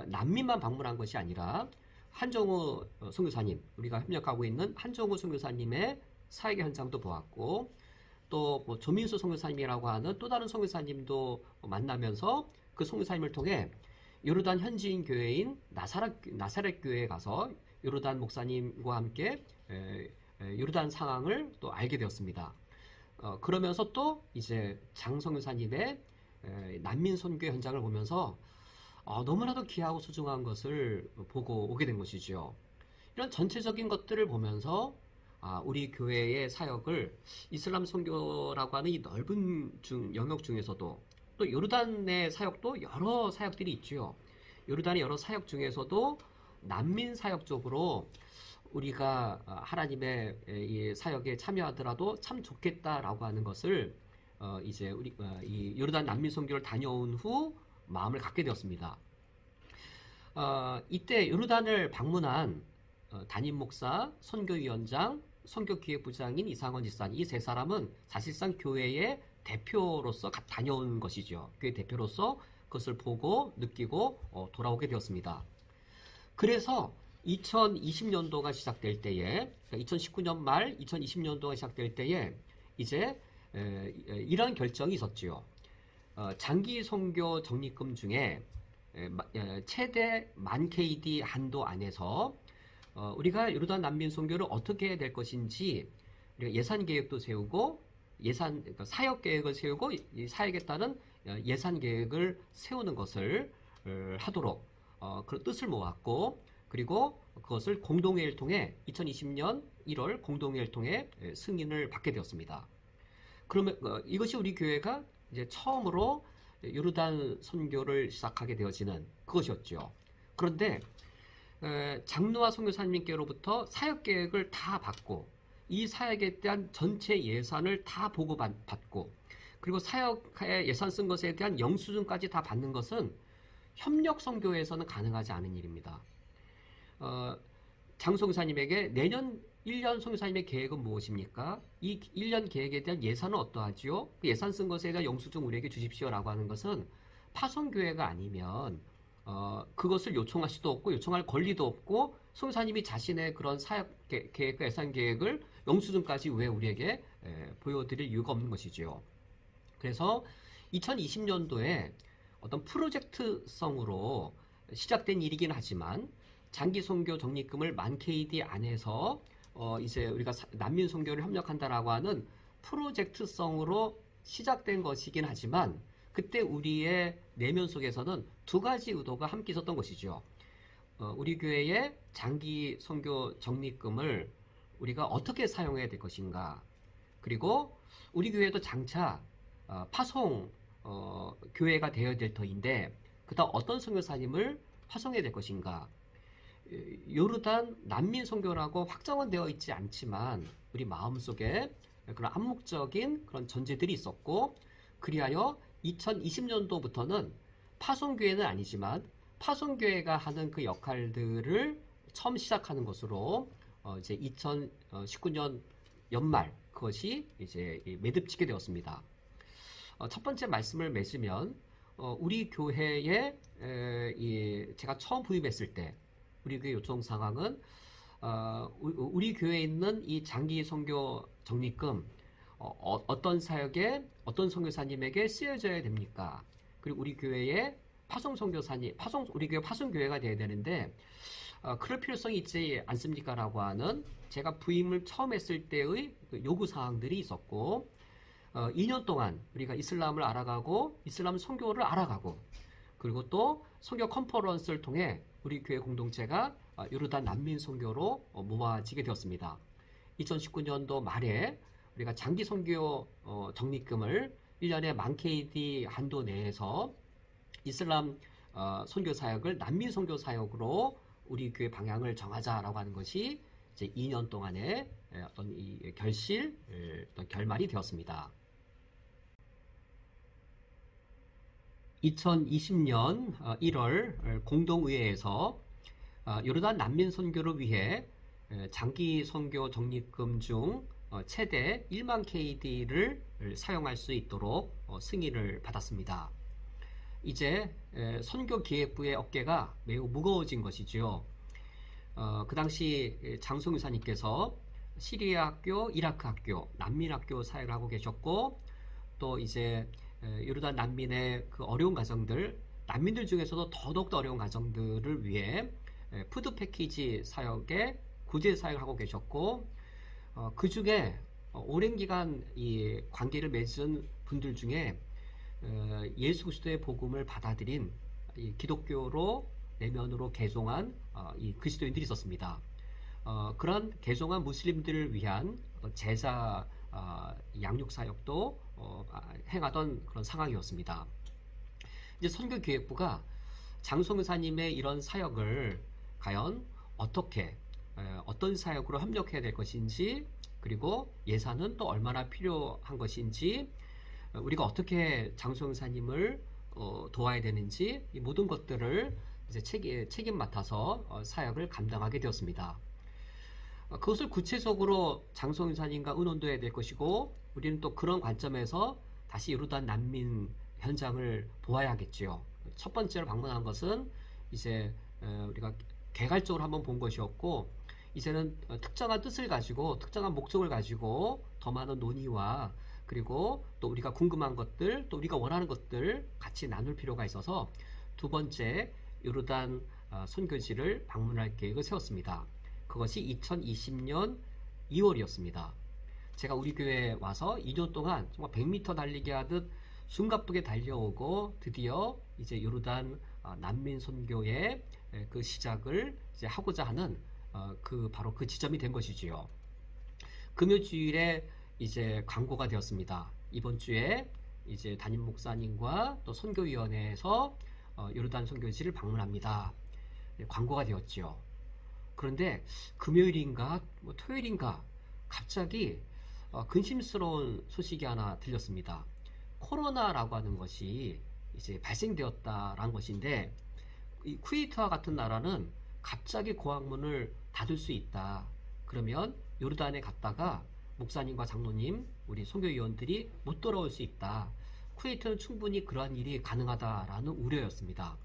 난민만 방문한 것이 아니라 한정우 선교사님, 우리가 협력하고 있는 한정우 선교사님의 사역 현장도 보았고 또 조민수 선교사님이라고 하는 또 다른 선교사님도 만나면서 그 선교사님을 통해 요르단 현지인 교회인 나사렛 교회에 가서 요르단 목사님과 함께 요르단 상황을 또 알게 되었습니다. 그러면서 또 이제 장 선교사님의 난민 선교 현장을 보면서 너무나도 귀하고 소중한 것을 보고 오게 된 것이죠. 이런 전체적인 것들을 보면서 우리 교회의 사역을 이슬람 선교라고 하는 이 넓은 영역 중에서도 또 요르단의 사역도 여러 사역들이 있죠. 요르단의 여러 사역 중에서도 난민 사역 쪽으로 우리가 하나님의 이 사역에 참여하더라도 참 좋겠다라고 하는 것을 이제 우리 이 요르단 난민 선교를 다녀온 후 마음을 갖게 되었습니다. 이때 요르단을 방문한 담임 목사, 선교위원장, 선교기획부장인 이상원 지사님 이 세 사람은 사실상 교회의 대표로서 다녀온 것이죠. 교회 대표로서 그것을 보고 느끼고 돌아오게 되었습니다. 그래서 2020년도가 시작될 때에 2019년 말 2020년도가 시작될 때에 이제 이런 결정이 있었지요. 장기 선교 적립금 중에 최대 10,000 KD 한도 안에서 우리가 요르단 난민 선교를 어떻게 해야 될 것인지 우리가 예산 계획도 세우고 그러니까 사역 계획을 세우고 이 사역에 따른 예산 계획을 세우는 것을 하도록 그런 뜻을 모았고 그리고 그것을 공동회의를 통해 2020년 1월 공동회의를 통해 승인을 받게 되었습니다. 그러면 이것이 우리 교회가 이제 처음으로 요르단 선교를 시작하게 되어지는 그것이었죠. 그런데 장로와 선교사님께로부터 사역 계획을 다 받고 이 사역에 대한 전체 예산을 다 보고받고 그리고 사역에 예산 쓴 것에 대한 영수증까지 다 받는 것은 협력 선교에서는 가능하지 않은 일입니다. 장 선교사님에게 내년 1년 선교사님의 계획은 무엇입니까? 이 1년 계획에 대한 예산은 어떠하지요? 그 예산 쓴 것에 대한 영수증 우리에게 주십시오라고 하는 것은 파송교회가 아니면 그것을 요청할 수도 없고 요청할 권리도 없고 선교사님이 자신의 그런 사역 계획과 예산 계획을 영수증까지 왜 우리에게 보여드릴 이유가 없는 것이죠. 그래서 2020년도에 어떤 프로젝트성으로 시작된 일이긴 하지만 장기 선교 적립금을 10,000 KD 안에서 이제 우리가 난민 선교를 협력한다라고 하는 프로젝트성으로 시작된 것이긴 하지만 그때 우리의 내면 속에서는 두 가지 의도가 함께 있었던 것이죠. 우리 교회의 장기 선교 적립금을 우리가 어떻게 사용해야 될 것인가. 그리고 우리 교회도 장차 파송 교회가 되어야 될 터인데 그다음 어떤 선교사님을 파송해야 될 것인가. 요르단 난민 선교라고 확정은 되어 있지 않지만 우리 마음속에 그런 암묵적인 그런 전제들이 있었고, 그리하여 2020년도부터는 파송교회는 아니지만 파송교회가 하는 그 역할들을 처음 시작하는 것으로 이제 2019년 연말 그것이 이제 매듭지게 되었습니다. 첫 번째 말씀을 맺으면 우리 교회에 제가 처음 부임했을 때 우리 교회 요청 상황은 우리 교회에 있는 이 장기 선교 적립금 어떤 사역에 어떤 선교사님에게 쓰여져야 됩니까? 그리고 우리 교회에 우리 교회 파송교회가 돼야 되는데 그럴 필요성이 있지 않습니까? 라고 하는 제가 부임을 처음 했을 때의 그 요구사항들이 있었고, 2년 동안 우리가 이슬람을 알아가고 이슬람 선교를 알아가고, 그리고 또 선교 컨퍼런스를 통해 우리 교회 공동체가 요르단 난민 선교로 모아지게 되었습니다. 2019년도 말에 우리가 장기 선교 적립금을 1년에 10,000KD 한도 내에서 이슬람 선교 사역을 난민 선교 사역으로 우리 교회 방향을 정하자라고 하는 것이 이제 2년 동안의 어떤 이 어떤 결말이 되었습니다. 2020년 1월 공동의회에서 요르단 난민 선교를 위해 장기 선교 적립금 중 최대 1만 KD를 사용할 수 있도록 승인을 받았습니다. 이제 선교기획부의 어깨가 매우 무거워진 것이지요. 그 당시 장송 유사님께서 시리아 학교, 이라크 학교, 난민 학교 사역을 하고 계셨고, 또 이제 요르단 난민의 그 어려운 가정들, 난민들 중에서도 더더욱 어려운 가정들을 위해 푸드 패키지 사역에 구제 사역을 하고 계셨고, 그 중에 오랜 기간 이 관계를 맺은 분들 중에 예수 그리스도의 복음을 받아들인 기독교로 내면으로 개종한 이 그리스도인들이 있었습니다. 그런 개종한 무슬림들을 위한 제자 양육 사역도 행하던 그런 상황이었습니다. 이제 선교기획부가 장송사님의 이런 사역을 과연 어떻게 어떤 사역으로 협력해야 될 것인지, 그리고 예산은 또 얼마나 필요한 것인지, 우리가 어떻게 장송사님을 도와야 되는지, 이 모든 것들을 이제 책임 맡아서 사역을 감당하게 되었습니다. 그것을 구체적으로 장송사님과 의논해야 될 것이고, 우리는 또 그런 관점에서 다시 요르단 난민 현장을 보아야겠지요. 첫 번째로 방문한 것은 이제 우리가 개괄적으로 한번 본 것이었고, 이제는 특정한 뜻을 가지고 특정한 목적을 가지고 더 많은 논의와, 그리고 또 우리가 궁금한 것들, 또 우리가 원하는 것들 같이 나눌 필요가 있어서 두 번째 요르단 선교지를 방문할 계획을 세웠습니다. 그것이 2020년 2월이었습니다. 제가 우리 교회에 와서 2년 동안 정말 100m 달리기 하듯 숨가쁘게 달려오고 드디어 이제 요르단 난민 선교의 그 시작을 이제 하고자 하는 바로 그 지점이 된 것이지요. 금요주일에 이제 광고가 되었습니다. 이번 주에 이제 담임 목사님과 또 선교위원회에서 요르단 선교지를 방문합니다. 광고가 되었지요. 그런데 금요일인가 토요일인가 갑자기 근심스러운 소식이 하나 들렸습니다. 코로나라고 하는 것이 이제 발생되었다라는 것인데, 이 쿠웨이트와 같은 나라는 갑자기 고학문을 닫을 수 있다. 그러면 요르단에 갔다가 목사님과 장로님, 우리 선교위원들이 못 돌아올 수 있다. 쿠웨이트는 충분히 그러한 일이 가능하다라는 우려였습니다.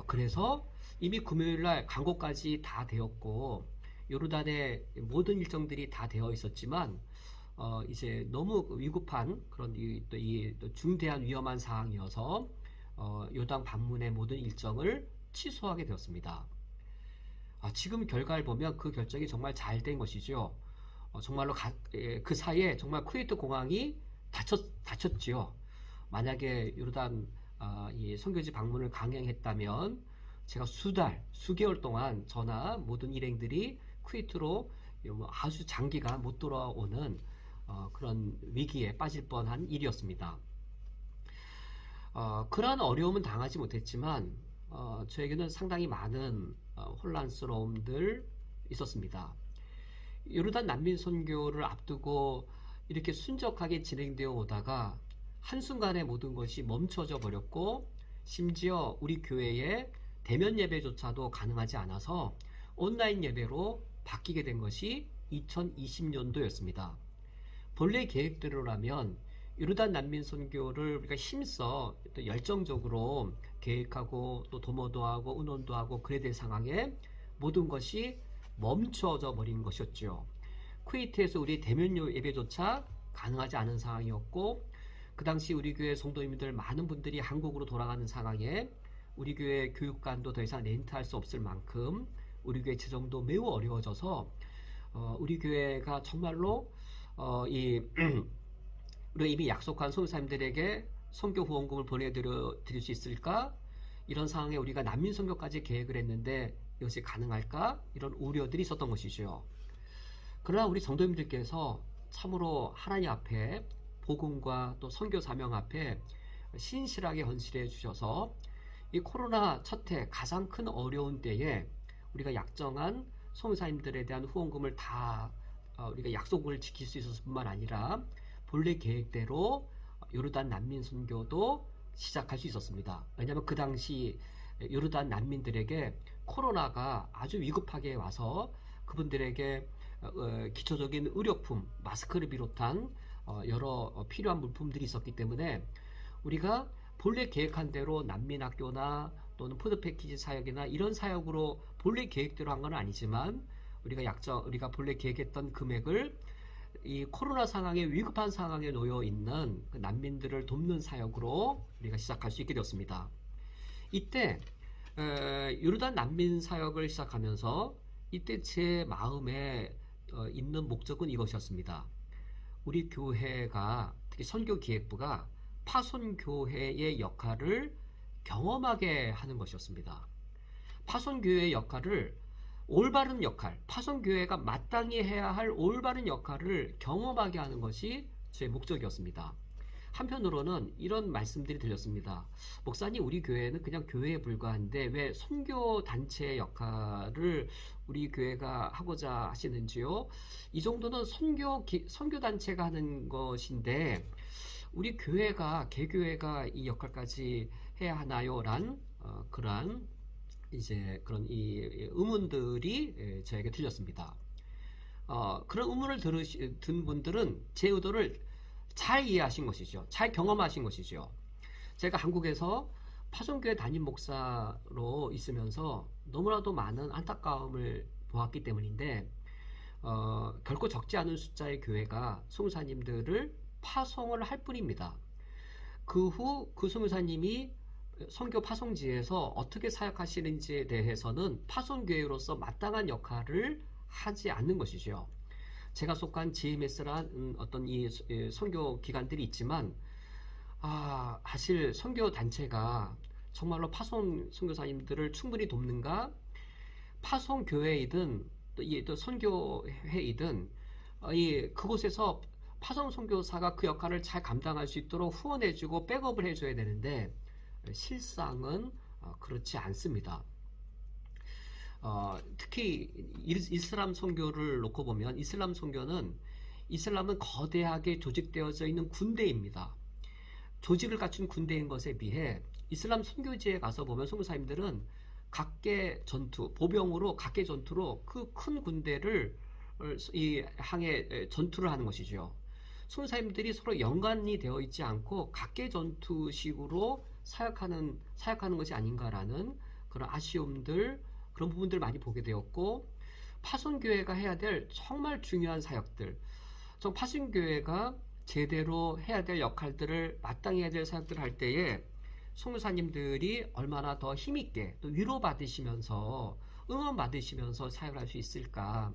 그래서 이미 금요일날 광고까지 다 되었고 요르단의 모든 일정들이 다 되어 있었지만 이제 너무 위급한 그런 이 중대한 위험한 상황이어서 요단 방문의 모든 일정을 취소하게 되었습니다. 지금 결과를 보면 그 결정이 정말 잘 된 것이죠. 정말로 그 사이에 정말 쿠웨이트 공항이 닫혔지요. 만약에 요르단 이 선교지 방문을 강행했다면 제가 수개월 동안 저나 모든 일행들이 쿠웨이트로 아주 장기간 못 돌아오는 그런 위기에 빠질 뻔한 일이었습니다. 그러한 어려움은 당하지 못했지만 저에게는 상당히 많은 혼란스러움들 있었습니다. 요르단 난민 선교를 앞두고 이렇게 순적하게 진행되어 오다가 한순간에 모든 것이 멈춰져 버렸고, 심지어 우리 교회에 대면 예배조차도 가능하지 않아서 온라인 예배로 바뀌게 된 것이 2020년도였습니다. 본래 계획대로라면 요르단 난민 선교를 우리가 힘써 또 열정적으로 계획하고 또 도모도 하고 의논도 하고 그래야 될 상황에 모든 것이 멈춰져 버린 것이었죠. 쿠웨이트에서 우리 대면 예배조차 가능하지 않은 상황이었고, 그 당시 우리 교회 성도님들 많은 분들이 한국으로 돌아가는 상황에 우리 교회 교육관도 더 이상 렌트할 수 없을 만큼 우리 교회 재정도 매우 어려워져서 우리 교회가 정말로 우리가 이미 약속한 선교사님들에게 선교 후원금을 보내드릴 수 있을까? 이런 상황에 우리가 난민 선교까지 계획을 했는데 이것이 가능할까? 이런 우려들이 있었던 것이죠. 그러나 우리 성도님들께서 참으로 하나님 앞에 복음과 또 선교 사명 앞에 신실하게 헌신해 주셔서 이 코로나 첫 해 가장 큰 어려운 때에 우리가 약정한 선교사님들에 대한 후원금을 다 우리가 약속을 지킬 수 있었을 뿐만 아니라 본래 계획대로 요르단 난민 선교도 시작할 수 있었습니다. 왜냐하면 그 당시 요르단 난민들에게 코로나가 아주 위급하게 와서 그분들에게 기초적인 의료품, 마스크를 비롯한 여러 필요한 물품들이 있었기 때문에 우리가 본래 계획한 대로 난민학교나 또는 푸드패키지 사역이나 이런 사역으로 본래 계획대로 한 건 아니지만 우리가 본래 계획했던 금액을 이 코로나 상황에 위급한 상황에 놓여 있는 그 난민들을 돕는 사역으로 우리가 시작할 수 있게 되었습니다. 이때 요르단 난민 사역을 시작하면서 이때 제 마음에 있는 목적은 이것이었습니다. 우리 교회가 특히 선교기획부가 파송교회의 역할을 경험하게 하는 것이었습니다. 파송교회의 역할을 올바른 역할, 파송교회가 마땅히 해야 할 올바른 역할을 경험하게 하는 것이 제 목적이었습니다. 한편으로는 이런 말씀들이 들렸습니다. 목사님, 우리 교회는 그냥 교회에 불과한데 왜 선교단체의 역할을 우리 교회가 하고자 하시는지요? 이 정도는 선교단체가 하는 것인데 우리 교회가, 개교회가 이 역할까지 해야 하나요? 란 그러한 이제 그런 이 의문들이 저에게 들렸습니다. 그런 의문을 든 분들은 제 의도를 잘 이해하신 것이죠. 잘 경험하신 것이죠. 제가 한국에서 파송교회 담임 목사로 있으면서 너무나도 많은 안타까움을 보았기 때문인데 결코 적지 않은 숫자의 교회가 선교사님들을 파송을 할 뿐입니다. 그 후 그 선교사님이 선교 파송지에서 어떻게 사역하시는지에 대해서는 파송교회로서 마땅한 역할을 하지 않는 것이죠. 제가 속한 GMS란 어떤 이 선교 기관들이 있지만 사실 선교 단체가 정말로 파송 선교사님들을 충분히 돕는가? 파송 교회이든 또 선교회이든 그곳에서 파송 선교사가 그 역할을 잘 감당할 수 있도록 후원해주고 백업을 해줘야 되는데 실상은 그렇지 않습니다. 특히 이슬람 선교를 놓고 보면 이슬람은 거대하게 조직되어져 있는 군대입니다. 조직을 갖춘 군대인 것에 비해 이슬람 선교지에 가서 보면 선교사님들은 보병으로 각계 전투로 그 큰 군대를 향해 전투를 하는 것이죠. 선교사님들이 서로 연관이 되어 있지 않고 각계 전투식으로 사역하는 것이 아닌가라는 그런 아쉬움들, 그런 부분들을 많이 보게 되었고, 파송교회가 해야 될 정말 중요한 사역들, 파송교회가 제대로 해야 될 역할들을 마땅히 해야 될 사역들을 할 때에 선교사님들이 얼마나 더 힘있게 또 위로받으시면서 응원받으시면서 사역을 할 수 있을까,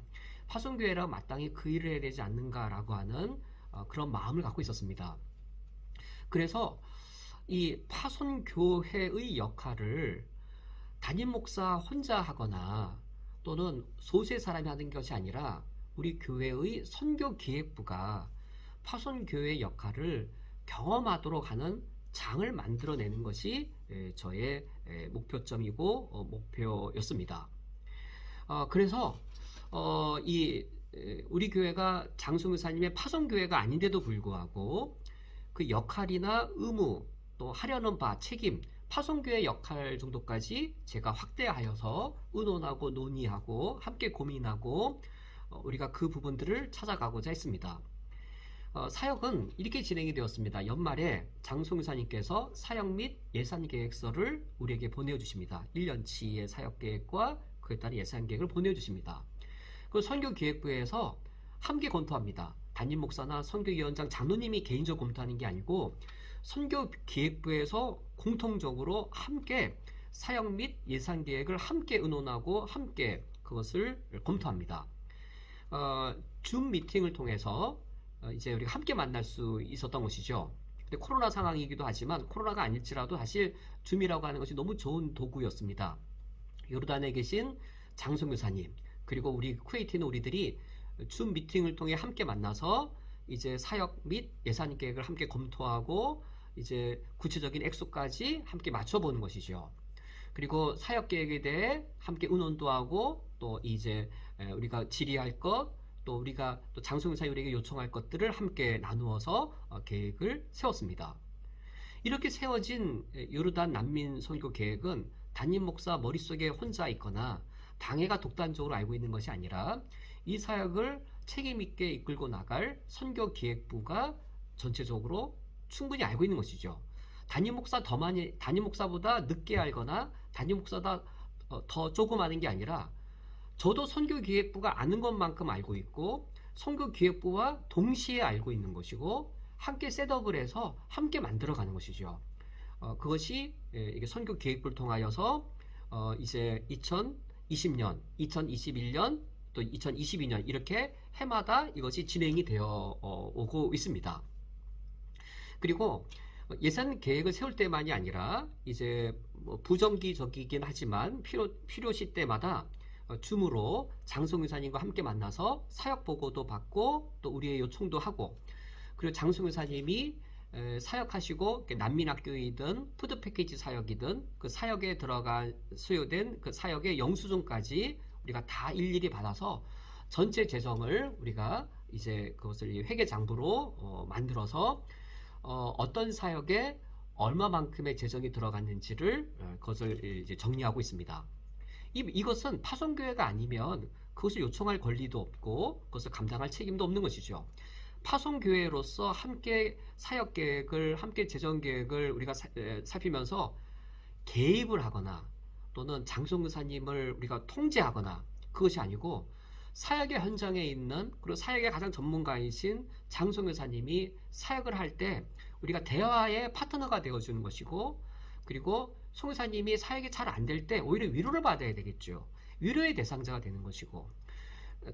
파송교회라 마땅히 그 일을 해야 되지 않는가라고 하는 그런 마음을 갖고 있었습니다. 그래서 이 파송교회의 역할을 담임 목사 혼자 하거나 또는 소수의 사람이 하는 것이 아니라 우리 교회의 선교기획부가 파송교회의 역할을 경험하도록 하는 장을 만들어내는 것이 저의 목표점이고 목표였습니다. 그래서 우리 교회가 장성교사님의 파송교회가 아닌데도 불구하고 그 역할이나 의무 또 하려는 바 책임 파송교회 역할 정도까지 제가 확대하여서 의논하고 논의하고 함께 고민하고 우리가 그 부분들을 찾아가고자 했습니다. 사역은 이렇게 진행이 되었습니다. 연말에 장송유사님께서 사역 및 예산계획서를 우리에게 보내주십니다. 1년치의 사역계획과 그에 따른 예산계획을 보내주십니다. 그 선교기획부에서 함께 검토합니다. 담임 목사나 선교위원장 장로님이 개인적으로 검토하는 게 아니고 선교기획부에서 공통적으로 함께 사역 및 예산계획을 함께 의논하고 함께 그것을 검토합니다. 줌 미팅을 통해서 이제 우리가 함께 만날 수 있었던 것이죠. 근데 코로나 상황이기도 하지만 코로나가 아닐지라도 사실 줌이라고 하는 것이 너무 좋은 도구였습니다. 요르단에 계신 장성교사님 그리고 우리 쿠웨이트 있는 우리들이 줌 미팅을 통해 함께 만나서 이제 사역 및 예산 계획을 함께 검토하고 이제 구체적인 액수까지 함께 맞춰보는 것이죠. 그리고 사역 계획에 대해 함께 의논도 하고 또 이제 우리가 질의할 것 또 우리가 또 장성교사님 우리에게 요청할 것들을 함께 나누어서 계획을 세웠습니다. 이렇게 세워진 요르단 난민 선교 계획은 담임 목사 머릿속에 혼자 있거나 당회가 독단적으로 알고 있는 것이 아니라 이 사역을 책임있게 이끌고 나갈 선교기획부가 전체적으로 충분히 알고 있는 것이죠. 담임 목사보다 늦게 알거나 담임 목사보다 더 조금 아는 게 아니라 저도 선교기획부가 아는 것만큼 알고 있고 선교기획부와 동시에 알고 있는 것이고 함께 셋업을 해서 함께 만들어가는 것이죠. 그것이 이게 선교기획부를 통하여서 이제 2020년, 2021년, 또 2022년 이렇게 해마다 이것이 진행이 되어 오고 있습니다. 그리고 예산 계획을 세울 때만이 아니라 이제 뭐 부정기적이긴 하지만 필요시 때마다 줌으로 장성유사님과 함께 만나서 사역 보고도 받고 또 우리의 요청도 하고 그리고 장성유사님이 사역하시고 난민학교이든 푸드패키지 사역이든 그 사역에 들어간 수요된 그 사역의 영수증까지 우리가 다 일일이 받아서 전체 재정을 우리가 이제 그것을 회계장부로 만들어서 어떤 사역에 얼마만큼의 재정이 들어갔는지를 그것을 이제 정리하고 있습니다. 이것은 파송교회가 아니면 그것을 요청할 권리도 없고 그것을 감당할 책임도 없는 것이죠. 파송교회로서 함께 사역계획을 함께 재정계획을 우리가 살피면서 개입을 하거나 또는 장성교사님을 우리가 통제하거나 그것이 아니고 사역의 현장에 있는 그리고 사역의 가장 전문가이신 장성교사님이 사역을 할 때 우리가 대화의 파트너가 되어주는 것이고 그리고 송교사님이 사역이 잘 안 될 때 오히려 위로를 받아야 되겠죠. 위로의 대상자가 되는 것이고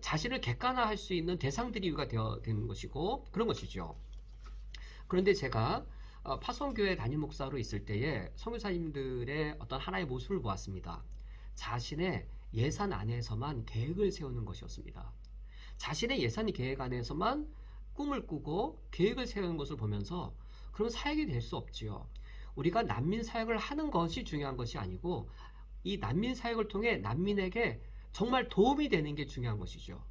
자신을 객관화할 수 있는 대상들이 되는 것이고 그런 것이죠. 그런데 제가 파송교회 담임 목사로 있을 때에 선교사님들의 어떤 하나의 모습을 보았습니다. 자신의 예산 안에서만 계획을 세우는 것이었습니다. 자신의 예산 계획 안에서만 꿈을 꾸고 계획을 세우는 것을 보면서 그런 사역이 될 수 없지요. 우리가 난민 사역을 하는 것이 중요한 것이 아니고 이 난민 사역을 통해 난민에게 정말 도움이 되는 게 중요한 것이죠.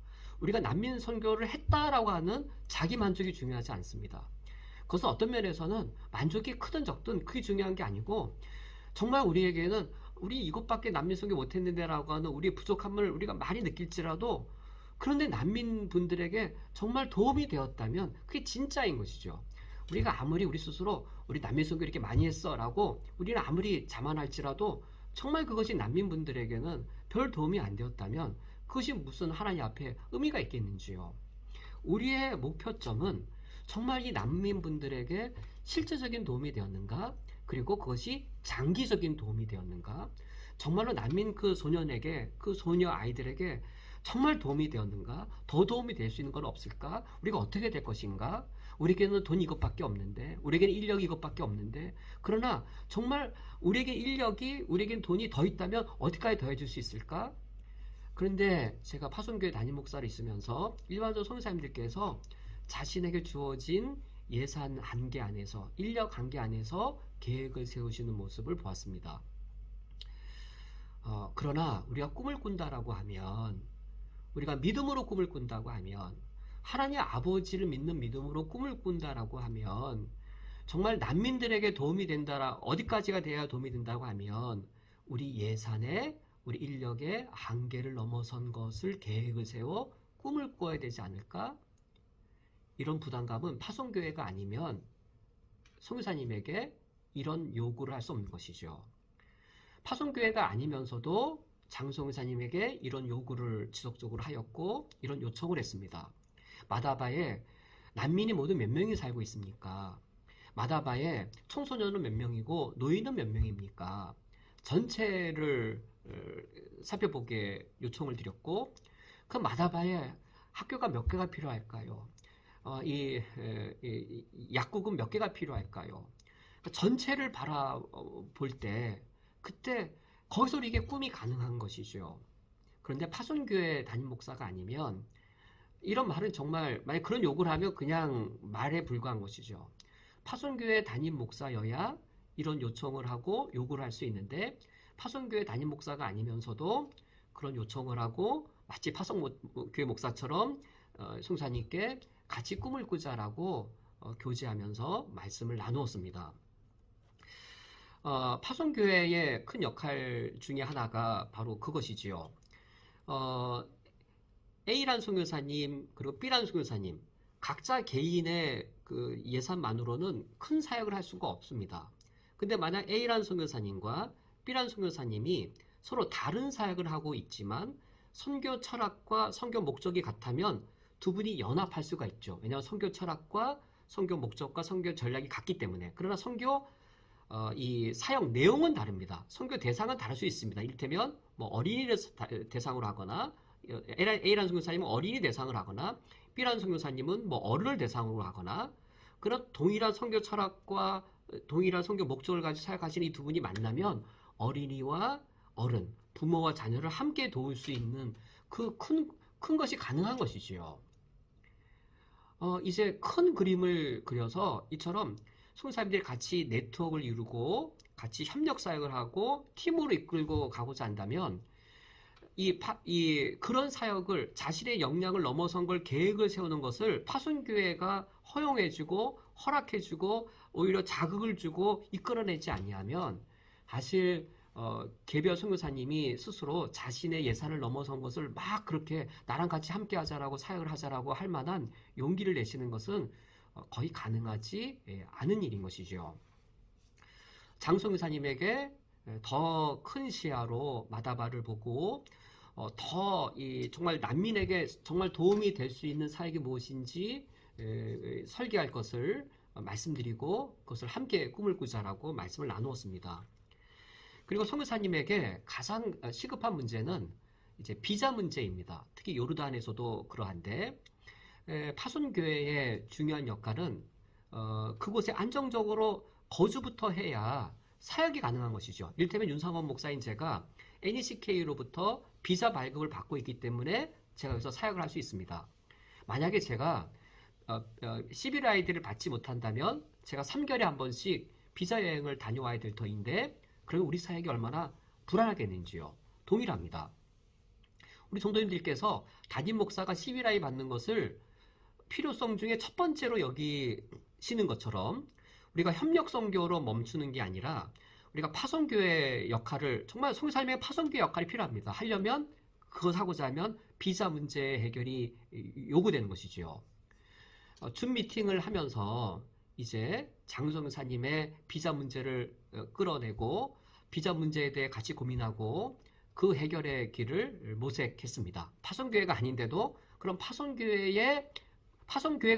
우리가 난민 선교를 했다라고 하는 자기 만족이 중요하지 않습니다. 그것은 어떤 면에서는 만족이 크든 적든 그게 중요한 게 아니고 정말 우리에게는 우리 이것밖에 난민 선교 못했는데 라고 하는 우리의 부족함을 우리가 많이 느낄지라도 그런데 난민분들에게 정말 도움이 되었다면 그게 진짜인 것이죠. 우리가 아무리 우리 스스로 우리 난민 선교 이렇게 많이 했어 라고 우리는 아무리 자만할지라도 정말 그것이 난민분들에게는 별 도움이 안 되었다면 그것이 무슨 하나님 앞에 의미가 있겠는지요. 우리의 목표점은 정말 이 난민분들에게 실질적인 도움이 되었는가? 그리고 그것이 장기적인 도움이 되었는가? 정말로 난민 그 소년에게 그 소녀 아이들에게 정말 도움이 되었는가? 더 도움이 될 수 있는 건 없을까? 우리가 어떻게 될 것인가? 우리에게는 돈 이것밖에 없는데 우리에게는 인력이 이것밖에 없는데 그러나 정말 우리에게 인력이 우리에게는 돈이 더 있다면 어디까지 더해줄 수 있을까? 그런데 제가 파송교회 담임 목사를 있으면서 일반적으로 선교사님들께서 자신에게 주어진 예산 한계 안에서, 인력 한계 안에서 계획을 세우시는 모습을 보았습니다. 그러나 우리가 꿈을 꾼다라고 하면, 우리가 믿음으로 꿈을 꾼다고 하면, 하나님 아버지를 믿는 믿음으로 꿈을 꾼다라고 하면, 정말 난민들에게 도움이 된다라, 어디까지가 돼야 도움이 된다고 하면, 우리 예산에, 우리 인력의 한계를 넘어선 것을 계획을 세워 꿈을 꿔야 되지 않을까? 이런 부담감은 파송교회가 아니면 선교사님에게 이런 요구를 할 수 없는 것이죠. 파송교회가 아니면서도 장성사님에게 이런 요구를 지속적으로 하였고 이런 요청을 했습니다. 마다바에 난민이 모두 몇 명이 살고 있습니까? 마다바에 청소년은 몇 명이고 노인은 몇 명입니까? 전체를 살펴보게 요청을 드렸고, 그 마다바에 학교가 몇 개가 필요할까요? 약국은 몇 개가 필요할까요? 전체를 바라볼 때 그때 거기서 이게 꿈이 가능한 것이죠. 그런데 파송교회 담임 목사가 아니면 이런 말은 정말, 만약 그런 요구를 하면 그냥 말에 불과한 것이죠. 파송교회 담임 목사여야 이런 요청을 하고 요구를 할 수 있는데, 파송교회 담임 목사가 아니면서도 그런 요청을 하고 마치 파송교회 목사처럼 송사님께 같이 꿈을 꾸자라고 교제하면서 말씀을 나누었습니다. 파송교회의 큰 역할 중에 하나가 바로 그것이지요. A란 선교사님 그리고 B란 선교사님 각자 개인의 그 예산만으로는 큰 사역을 할 수가 없습니다. 근데 만약 A란 선교사님과 B란 선교사님이 서로 다른 사역을 하고 있지만 선교 철학과 선교 목적이 같다면 두 분이 연합할 수가 있죠. 왜냐하면 선교 철학과 선교 목적과 선교 전략이 같기 때문에. 그러나 선교 이 사역 내용은 다릅니다. 선교 대상은 다를 수 있습니다. 이를테면 뭐 어린이를 대상으로 하거나 A라는 선교사님은 어린이 대상을 하거나 B라는 선교사님은 뭐 어른을 대상으로 하거나, 그런 동일한 선교 철학과 동일한 선교 목적을 가지고 사역하시는 이 두 분이 만나면 어린이와 어른, 부모와 자녀를 함께 도울 수 있는 그 큰 것이 가능한 것이지요. 이제 큰 그림을 그려서 이처럼 선교사님들이 같이 네트워크를 이루고 같이 협력 사역을 하고 팀으로 이끌고 가고자 한다면 그런 사역을 자신의 역량을 넘어선 걸 계획을 세우는 것을 파송교회가 허용해주고 허락해주고 오히려 자극을 주고 이끌어내지 아니하면 사실 개별 선교사님이 스스로 자신의 예산을 넘어선 것을 막 그렇게 나랑 같이 함께 하자라고 사역을 하자라고 할 만한 용기를 내시는 것은 거의 가능하지 않은 일인 것이죠. 장 선교사님에게 더 큰 시야로 마다바를 보고 정말 난민에게 정말 도움이 될 수 있는 사역이 무엇인지 설계할 것을 말씀드리고 그것을 함께 꿈을 꾸자라고 말씀을 나누었습니다. 그리고 선교사님에게 가장 시급한 문제는 이제 비자 문제입니다. 특히 요르단에서도 그러한데, 파송교회의 중요한 역할은 그곳에 안정적으로 거주부터 해야 사역이 가능한 것이죠. 이를테면 윤상원 목사인 제가 NECK로부터 비자 발급을 받고 있기 때문에 제가 여기서 사역을 할 수 있습니다. 만약에 제가 CBRID를 받지 못한다면 제가 3개월에 한 번씩 비자 여행을 다녀와야 될 터인데, 그러면 우리 사역이 얼마나 불안하겠는지요. 동일합니다. 우리 성도님들께서 담임 목사가 CBRI 받는 것을 필요성 중에 첫 번째로 여기시는 것처럼 우리가 협력 선교로 멈추는 게 아니라 우리가 파송교회 역할을, 정말 선교사님의 파송교회 역할이 필요합니다. 하려면 그것 하고자 하면 비자 문제 해결이 요구되는 것이지요. 줌 미팅을 하면서 이제 장성사님의 비자 문제를 끌어내고 비자 문제에 대해 같이 고민하고 그 해결의 길을 모색했습니다. 파송교회가 아닌데도 그런 파송교회가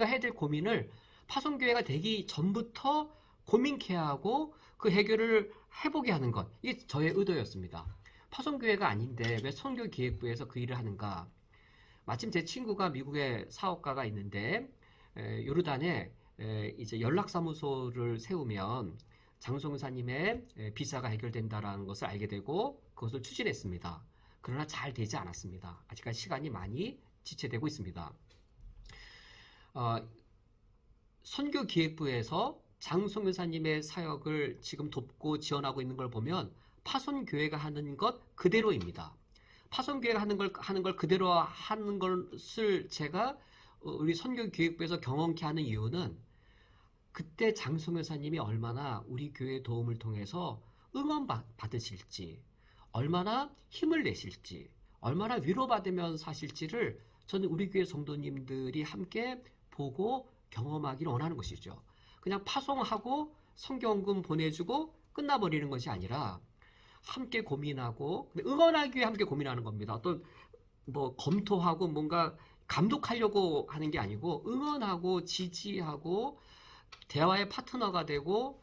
해야 될 고민을 파송교회가 되기 전부터 고민케 하고 그 해결을 해보게 하는 것, 이게 저의 의도였습니다. 파송교회가 아닌데 왜 선교기획부에서 그 일을 하는가? 마침 제 친구가 미국에 사업가가 있는데 요르단에 이제 연락사무소를 세우면 장성사님의 비자가 해결된다는 것을 알게 되고 그것을 추진했습니다. 그러나 잘 되지 않았습니다. 아직까지 시간이 많이 지체되고 있습니다. 선교기획부에서 장송교사님의 사역을 지금 돕고 지원하고 있는 걸 보면 파송교회가 하는 것 그대로입니다. 파송교회가 하는 걸 그대로 하는 것을 제가 우리 선교기획부에서 경험케 하는 이유는 그때 장송교사님이 얼마나 우리 교회의 도움을 통해서 응원받으실지, 얼마나 힘을 내실지, 얼마나 위로받으면서 사실지를 저는 우리 교회 성도님들이 함께 보고 경험하기를 원하는 것이죠. 그냥 파송하고 성경금 보내주고 끝나버리는 것이 아니라 함께 고민하고 응원하기 위해 함께 고민하는 겁니다. 어떤 뭐 검토하고 뭔가 감독하려고 하는 게 아니고 응원하고 지지하고 대화의 파트너가 되고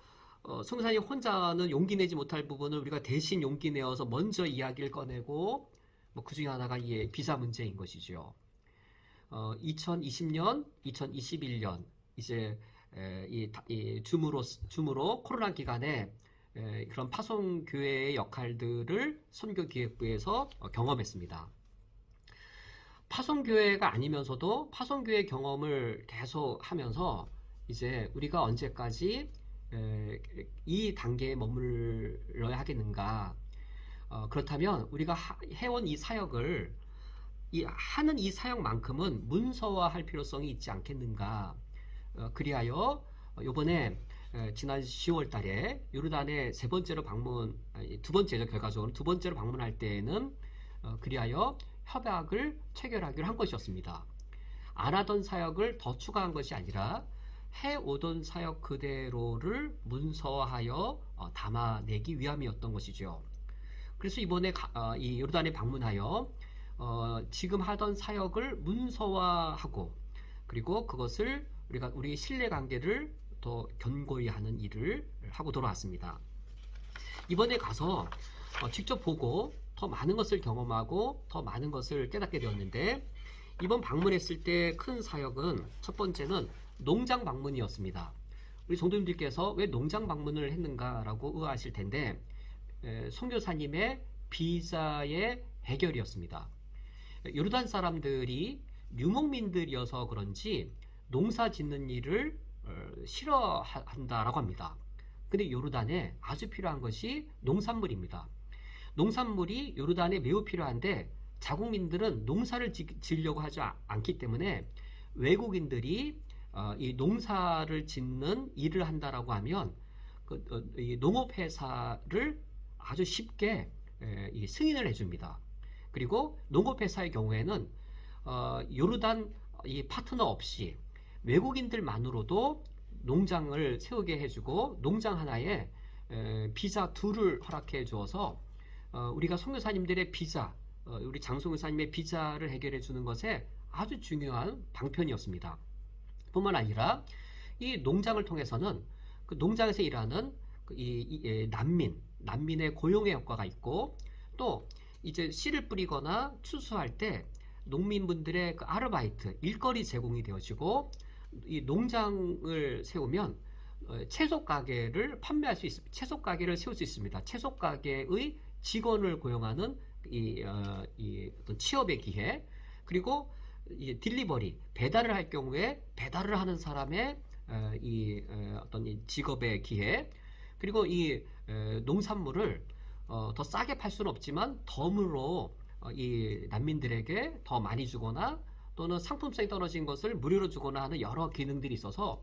성사님 혼자는 용기 내지 못할 부분을 우리가 대신 용기 내어서 먼저 이야기를 꺼내고 뭐 그 중에 하나가 이 비자 문제인 것이죠. 2020년, 2021년 이제 이 줌으로 코로나 기간에 그런 파송교회의 역할들을 선교기획부에서 경험했습니다. 파송교회가 아니면서도 파송교회 경험을 계속 하면서 이제 우리가 언제까지 이 단계에 머물러야 하겠는가. 그렇다면 우리가 해온 이 사역을 하는 이 사역만큼은 문서화할 필요성이 있지 않겠는가. 그리하여 요번에 지난 10월 달에 요르단에 두 번째죠, 결과적으로 두 번째로 방문할 때에는 그리하여 협약을 체결하기로 한 것이었습니다. 안 하던 사역을 더 추가한 것이 아니라 해오던 사역 그대로를 문서화하여 담아내기 위함이었던 것이죠. 그래서 이번에 이 요르단에 방문하여 지금 하던 사역을 문서화하고 그리고 그것을 우리 신뢰관계를 더 견고히 하는 일을 하고 돌아왔습니다. 이번에 가서 직접 보고 더 많은 것을 경험하고 더 많은 것을 깨닫게 되었는데 이번 방문했을 때 큰 사역은 첫 번째는 농장 방문이었습니다. 우리 성도님들께서 왜 농장 방문을 했는가라고 의아하실 텐데 선교사님의 비자의 해결이었습니다. 요르단 사람들이 유목민들이어서 그런지 농사 짓는 일을 싫어한다라고 합니다. 근데 요르단에 아주 필요한 것이 농산물입니다. 농산물이 요르단에 매우 필요한데 자국민들은 농사를 지으려고 하지 않기 때문에 외국인들이 이 농사를 짓는 일을 한다라고 하면 이 농업회사를 아주 쉽게 승인을 해줍니다. 그리고 농업회사의 경우에는 요르단 이 파트너 없이 외국인들만으로도 농장을 세우게 해주고 농장 하나에 비자 2를 허락해 주어서 우리가 선교사님들의 비자, 우리 장선교사님의 비자를 해결해 주는 것에 아주 중요한 방편이었습니다. 뿐만 아니라 이 농장을 통해서는 그 농장에서 일하는 이 난민의 고용의 효과가 있고 또 이제 씨를 뿌리거나 추수할 때 농민분들의 그 아르바이트, 일거리 제공이 되어지고 이 농장을 세우면 채소 가게를 채소 가게를 세울 수 있습니다. 채소 가게의 직원을 고용하는 이 어떤 취업의 기회, 그리고 이 딜리버리, 배달을 할 경우에 배달을 하는 사람의 어떤 이 직업의 기회, 그리고 이 농산물을 더 싸게 팔 수는 없지만 덤으로 이 난민들에게 더 많이 주거나 또는 상품성이 떨어진 것을 무료로 주거나 하는 여러 기능들이 있어서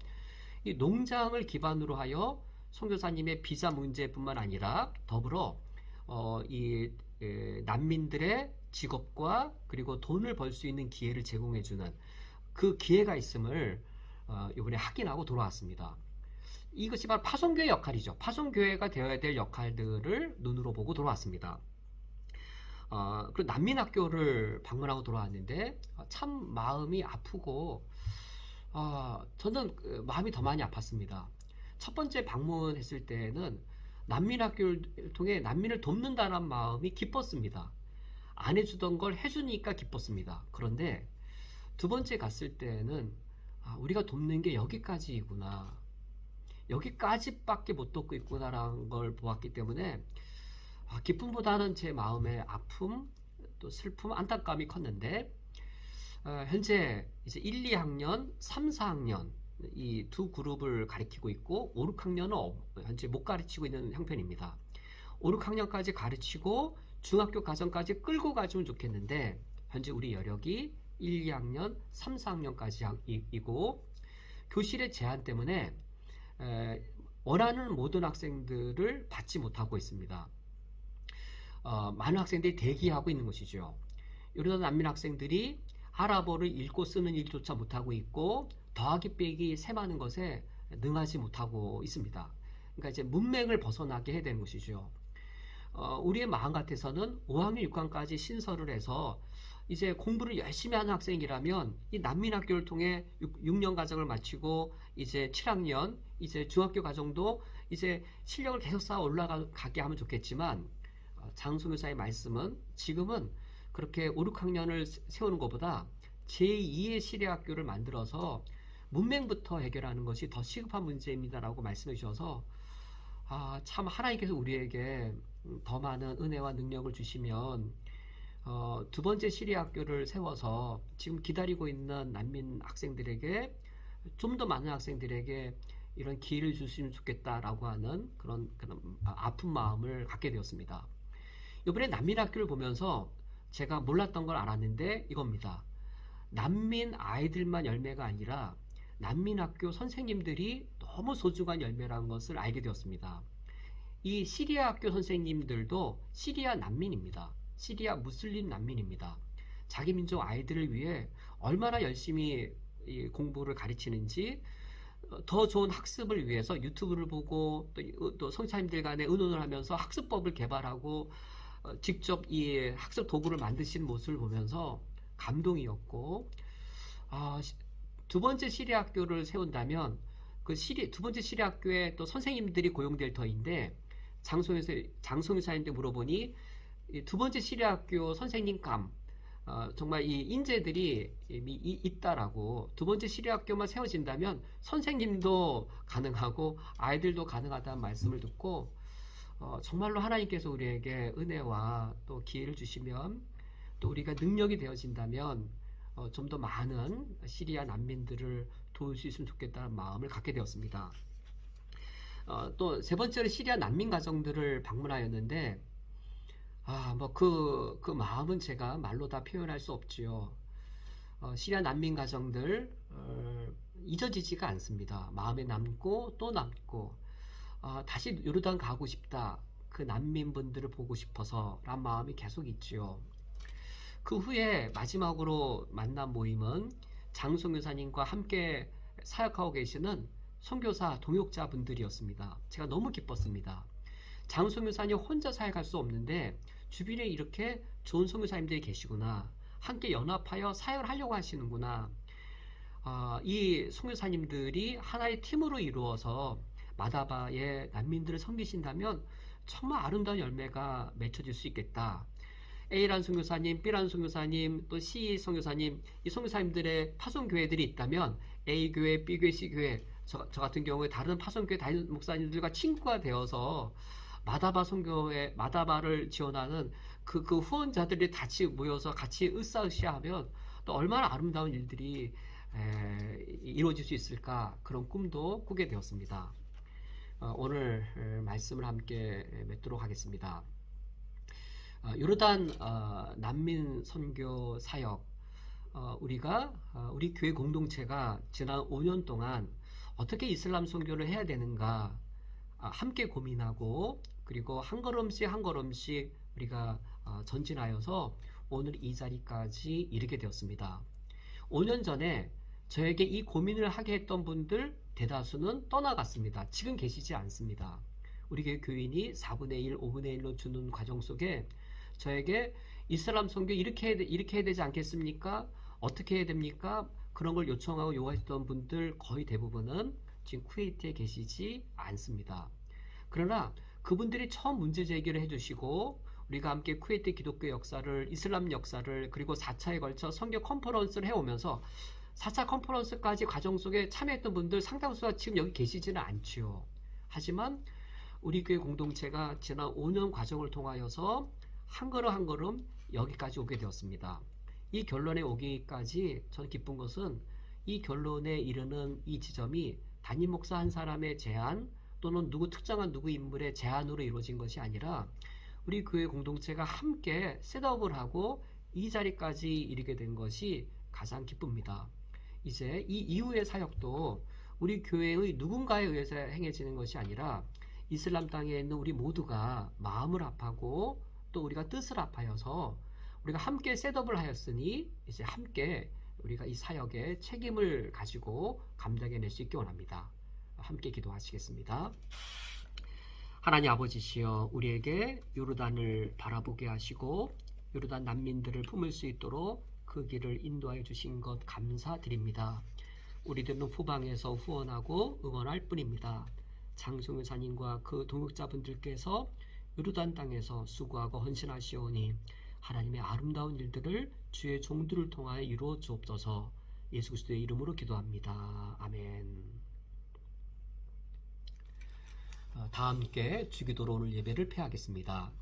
이 농장을 기반으로 하여 선교사님의 비자 문제뿐만 아니라 더불어 이 난민들의 직업과 그리고 돈을 벌 수 있는 기회를 제공해주는 그 기회가 있음을 이번에 확인하고 돌아왔습니다. 이것이 바로 파송교회 역할이죠. 파송교회가 되어야 될 역할들을 눈으로 보고 돌아왔습니다. 그리고 난민학교를 방문하고 돌아왔는데 참 마음이 아프고 저는 마음이 더 많이 아팠습니다. 첫 번째 방문했을 때는 난민학교를 통해 난민을 돕는다는 마음이 기뻤습니다. 안 해주던 걸 해주니까 기뻤습니다. 그런데 두 번째 갔을 때는 우리가 돕는 게 여기까지이구나, 여기까지밖에 못 돕고 있구나라는 걸 보았기 때문에 기쁨보다는 제 마음의 아픔, 또 슬픔, 안타까움이 컸는데 현재 이제 1, 2학년, 3, 4학년 이 두 그룹을 가리키고 있고 5, 6학년은 현재 못 가르치고 있는 형편입니다. 5, 6학년까지 가르치고 중학교 과정까지 끌고 가주면 좋겠는데 현재 우리 여력이 1, 2학년, 3, 4학년까지이고 교실의 제한 때문에 원하는 모든 학생들을 받지 못하고 있습니다. 많은 학생들이 대기하고 있는 것이죠. 이러다 난민 학생들이 아랍어를 읽고 쓰는 일조차 못하고 있고 더하기 빼기 셈하는 것에 능하지 못하고 있습니다. 그러니까 이제 문맹을 벗어나게 해야 되는 것이죠. 우리의 마음 같아서는 5학년, 6학년까지 신설을 해서 이제 공부를 열심히 하는 학생이라면 이 난민학교를 통해 6년 과정을 마치고 이제 7학년, 이제 중학교 과정도 이제 실력을 계속 쌓아 올라가게 하면 좋겠지만 장송교사의 말씀은 지금은 그렇게 5, 6학년을 세우는 것보다 제2의 시리아학교를 만들어서 문맹부터 해결하는 것이 더 시급한 문제입니다라고 말씀해 주셔서 참 하나님께서 우리에게 더 많은 은혜와 능력을 주시면 두 번째 시리아학교를 세워서 지금 기다리고 있는 난민 학생들에게 좀 더 많은 학생들에게 이런 기회를 주시면 좋겠다라고 하는 그런 아픈 마음을 갖게 되었습니다. 이번에 난민학교를 보면서 제가 몰랐던 걸 알았는데 이겁니다. 난민 아이들만 열매가 아니라 난민학교 선생님들이 너무 소중한 열매라는 것을 알게 되었습니다. 이 시리아 학교 선생님들도 시리아 난민입니다. 시리아 무슬림 난민입니다. 자기 민족 아이들을 위해 얼마나 열심히 공부를 가르치는지 더 좋은 학습을 위해서 유튜브를 보고 또 성사님들 간에 의논을 하면서 학습법을 개발하고 직접 이 학습 도구를 만드신 모습을 보면서 감동이었고 두 번째 시리아 학교를 세운다면 그 두 번째 시리아 학교에 또 선생님들이 고용될 터인데 장송유사님한테 물어보니 두 번째 시리아 학교 선생님감 정말 이 인재들이 있다라고 두 번째 시리아 학교만 세워진다면 선생님도 가능하고 아이들도 가능하다는 말씀을 듣고 정말로 하나님께서 우리에게 은혜와 또 기회를 주시면 또 우리가 능력이 되어진다면 좀 더 많은 시리아 난민들을 도울 수 있으면 좋겠다는 마음을 갖게 되었습니다. 또 세 번째로 시리아 난민 가정들을 방문하였는데 그 마음은 제가 말로 다 표현할 수 없지요. 시리아 난민 가정들 잊어지지가 않습니다. 마음에 남고 또 남고 다시 요르단 가고 싶다. 그 난민분들을 보고 싶어서 라는 마음이 계속 있지요. 그 후에 마지막으로 만난 모임은 장송교사님과 함께 사역하고 계시는 선교사 동역자분들이었습니다. 제가 너무 기뻤습니다. 장송교사님 혼자 사역할 수 없는데 주변에 이렇게 좋은 선교사님들이 계시구나. 함께 연합하여 사역을 하려고 하시는구나. 이 선교사님들이 하나의 팀으로 이루어서 마다바의 난민들을 섬기신다면 정말 아름다운 열매가 맺혀질 수 있겠다. A라는 선교사님, B라는 선교사님, 또 C 선교사님, 이 선교사님들의 파송교회들이 있다면 A교회, B교회, C교회, 저 같은 경우에 다른 파송교회 다른 목사님들과 친구가 되어서 마다바 선교회, 마다바를 지원하는 그 후원자들이 같이 모여서 같이 으쌰으쌰하면 또 얼마나 아름다운 일들이 이루어질 수 있을까 그런 꿈도 꾸게 되었습니다. 오늘 말씀을 함께 맺도록 하겠습니다. 요르단 난민 선교 사역 우리가 우리 교회 공동체가 지난 5년 동안 어떻게 이슬람 선교를 해야 되는가 함께 고민하고 그리고 한 걸음씩 한 걸음씩 우리가 전진하여서 오늘 이 자리까지 이르게 되었습니다. 5년 전에 저에게 이 고민을 하게 했던 분들 대다수는 떠나갔습니다. 지금 계시지 않습니다. 우리 교인이 4분의 1, 5분의 1로 주는 과정 속에 저에게 이슬람 선교 이렇게 해야 되지 않겠습니까? 어떻게 해야 됩니까? 그런 걸 요청하고 요구했던 분들 거의 대부분은 지금 쿠웨이트에 계시지 않습니다. 그러나 그분들이 처음 문제 제기를 해주시고 우리가 함께 쿠웨이트 기독교 역사를 이슬람 역사를 그리고 4차에 걸쳐 선교 컨퍼런스를 해오면서 4차 컨퍼런스까지 과정 속에 참여했던 분들 상당수가 지금 여기 계시지는 않지요. 하지만 우리 교회 공동체가 지난 5년 과정을 통하여서 한 걸음 한 걸음 여기까지 오게 되었습니다. 이 결론에 오기까지 저는 기쁜 것은 이 결론에 이르는 이 지점이 담임 목사 한 사람의 제안 또는 누구 특정한 누구 인물의 제안으로 이루어진 것이 아니라 우리 교회 공동체가 함께 셋업을 하고 이 자리까지 이르게 된 것이 가장 기쁩니다. 이제 이 이후의 사역도 우리 교회의 누군가에 의해서 행해지는 것이 아니라 이슬람 땅에 있는 우리 모두가 마음을 합하고 또 우리가 뜻을 합하여서 우리가 함께 셋업을 하였으니 이제 함께 우리가 이 사역의 책임을 가지고 감당해낼 수 있기 원합니다. 함께 기도하시겠습니다. 하나님 아버지시여, 우리에게 요르단을 바라보게 하시고 요르단 난민들을 품을 수 있도록 그 길을 인도하여 주신 것 감사드립니다. 우리들은 후방에서 후원하고 응원할 뿐입니다. 장승우 사님과 그 동역자분들께서 요르단 땅에서 수고하고 헌신하시오니 하나님의 아름다운 일들을 주의 종들을 통하여 이루어 주옵소서. 예수 그리스도의 이름으로 기도합니다. 아멘. 다 함께 주기도로 오늘 예배를 폐하겠습니다.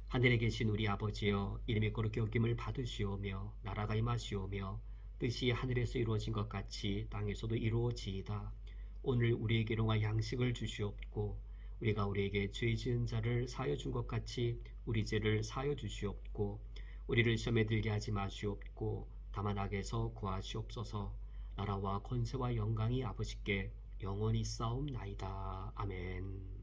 하늘에 계신 우리 아버지여, 이름의 거룩히 여김을 받으시오며 나라가 임하시오며 뜻이 하늘에서 이루어진 것 같이 땅에서도 이루어지이다. 오늘 우리에게 일용할 양식을 주시옵고 우리가 우리에게 죄 지은 자를 사하여 준 것 같이 우리 죄를 사하여 주시옵고 우리를 시험에 들게 하지 마시옵고 다만 악에서 구하시옵소서. 나라와 권세와 영광이 아버지께 영원히 싸움나이다. 아멘.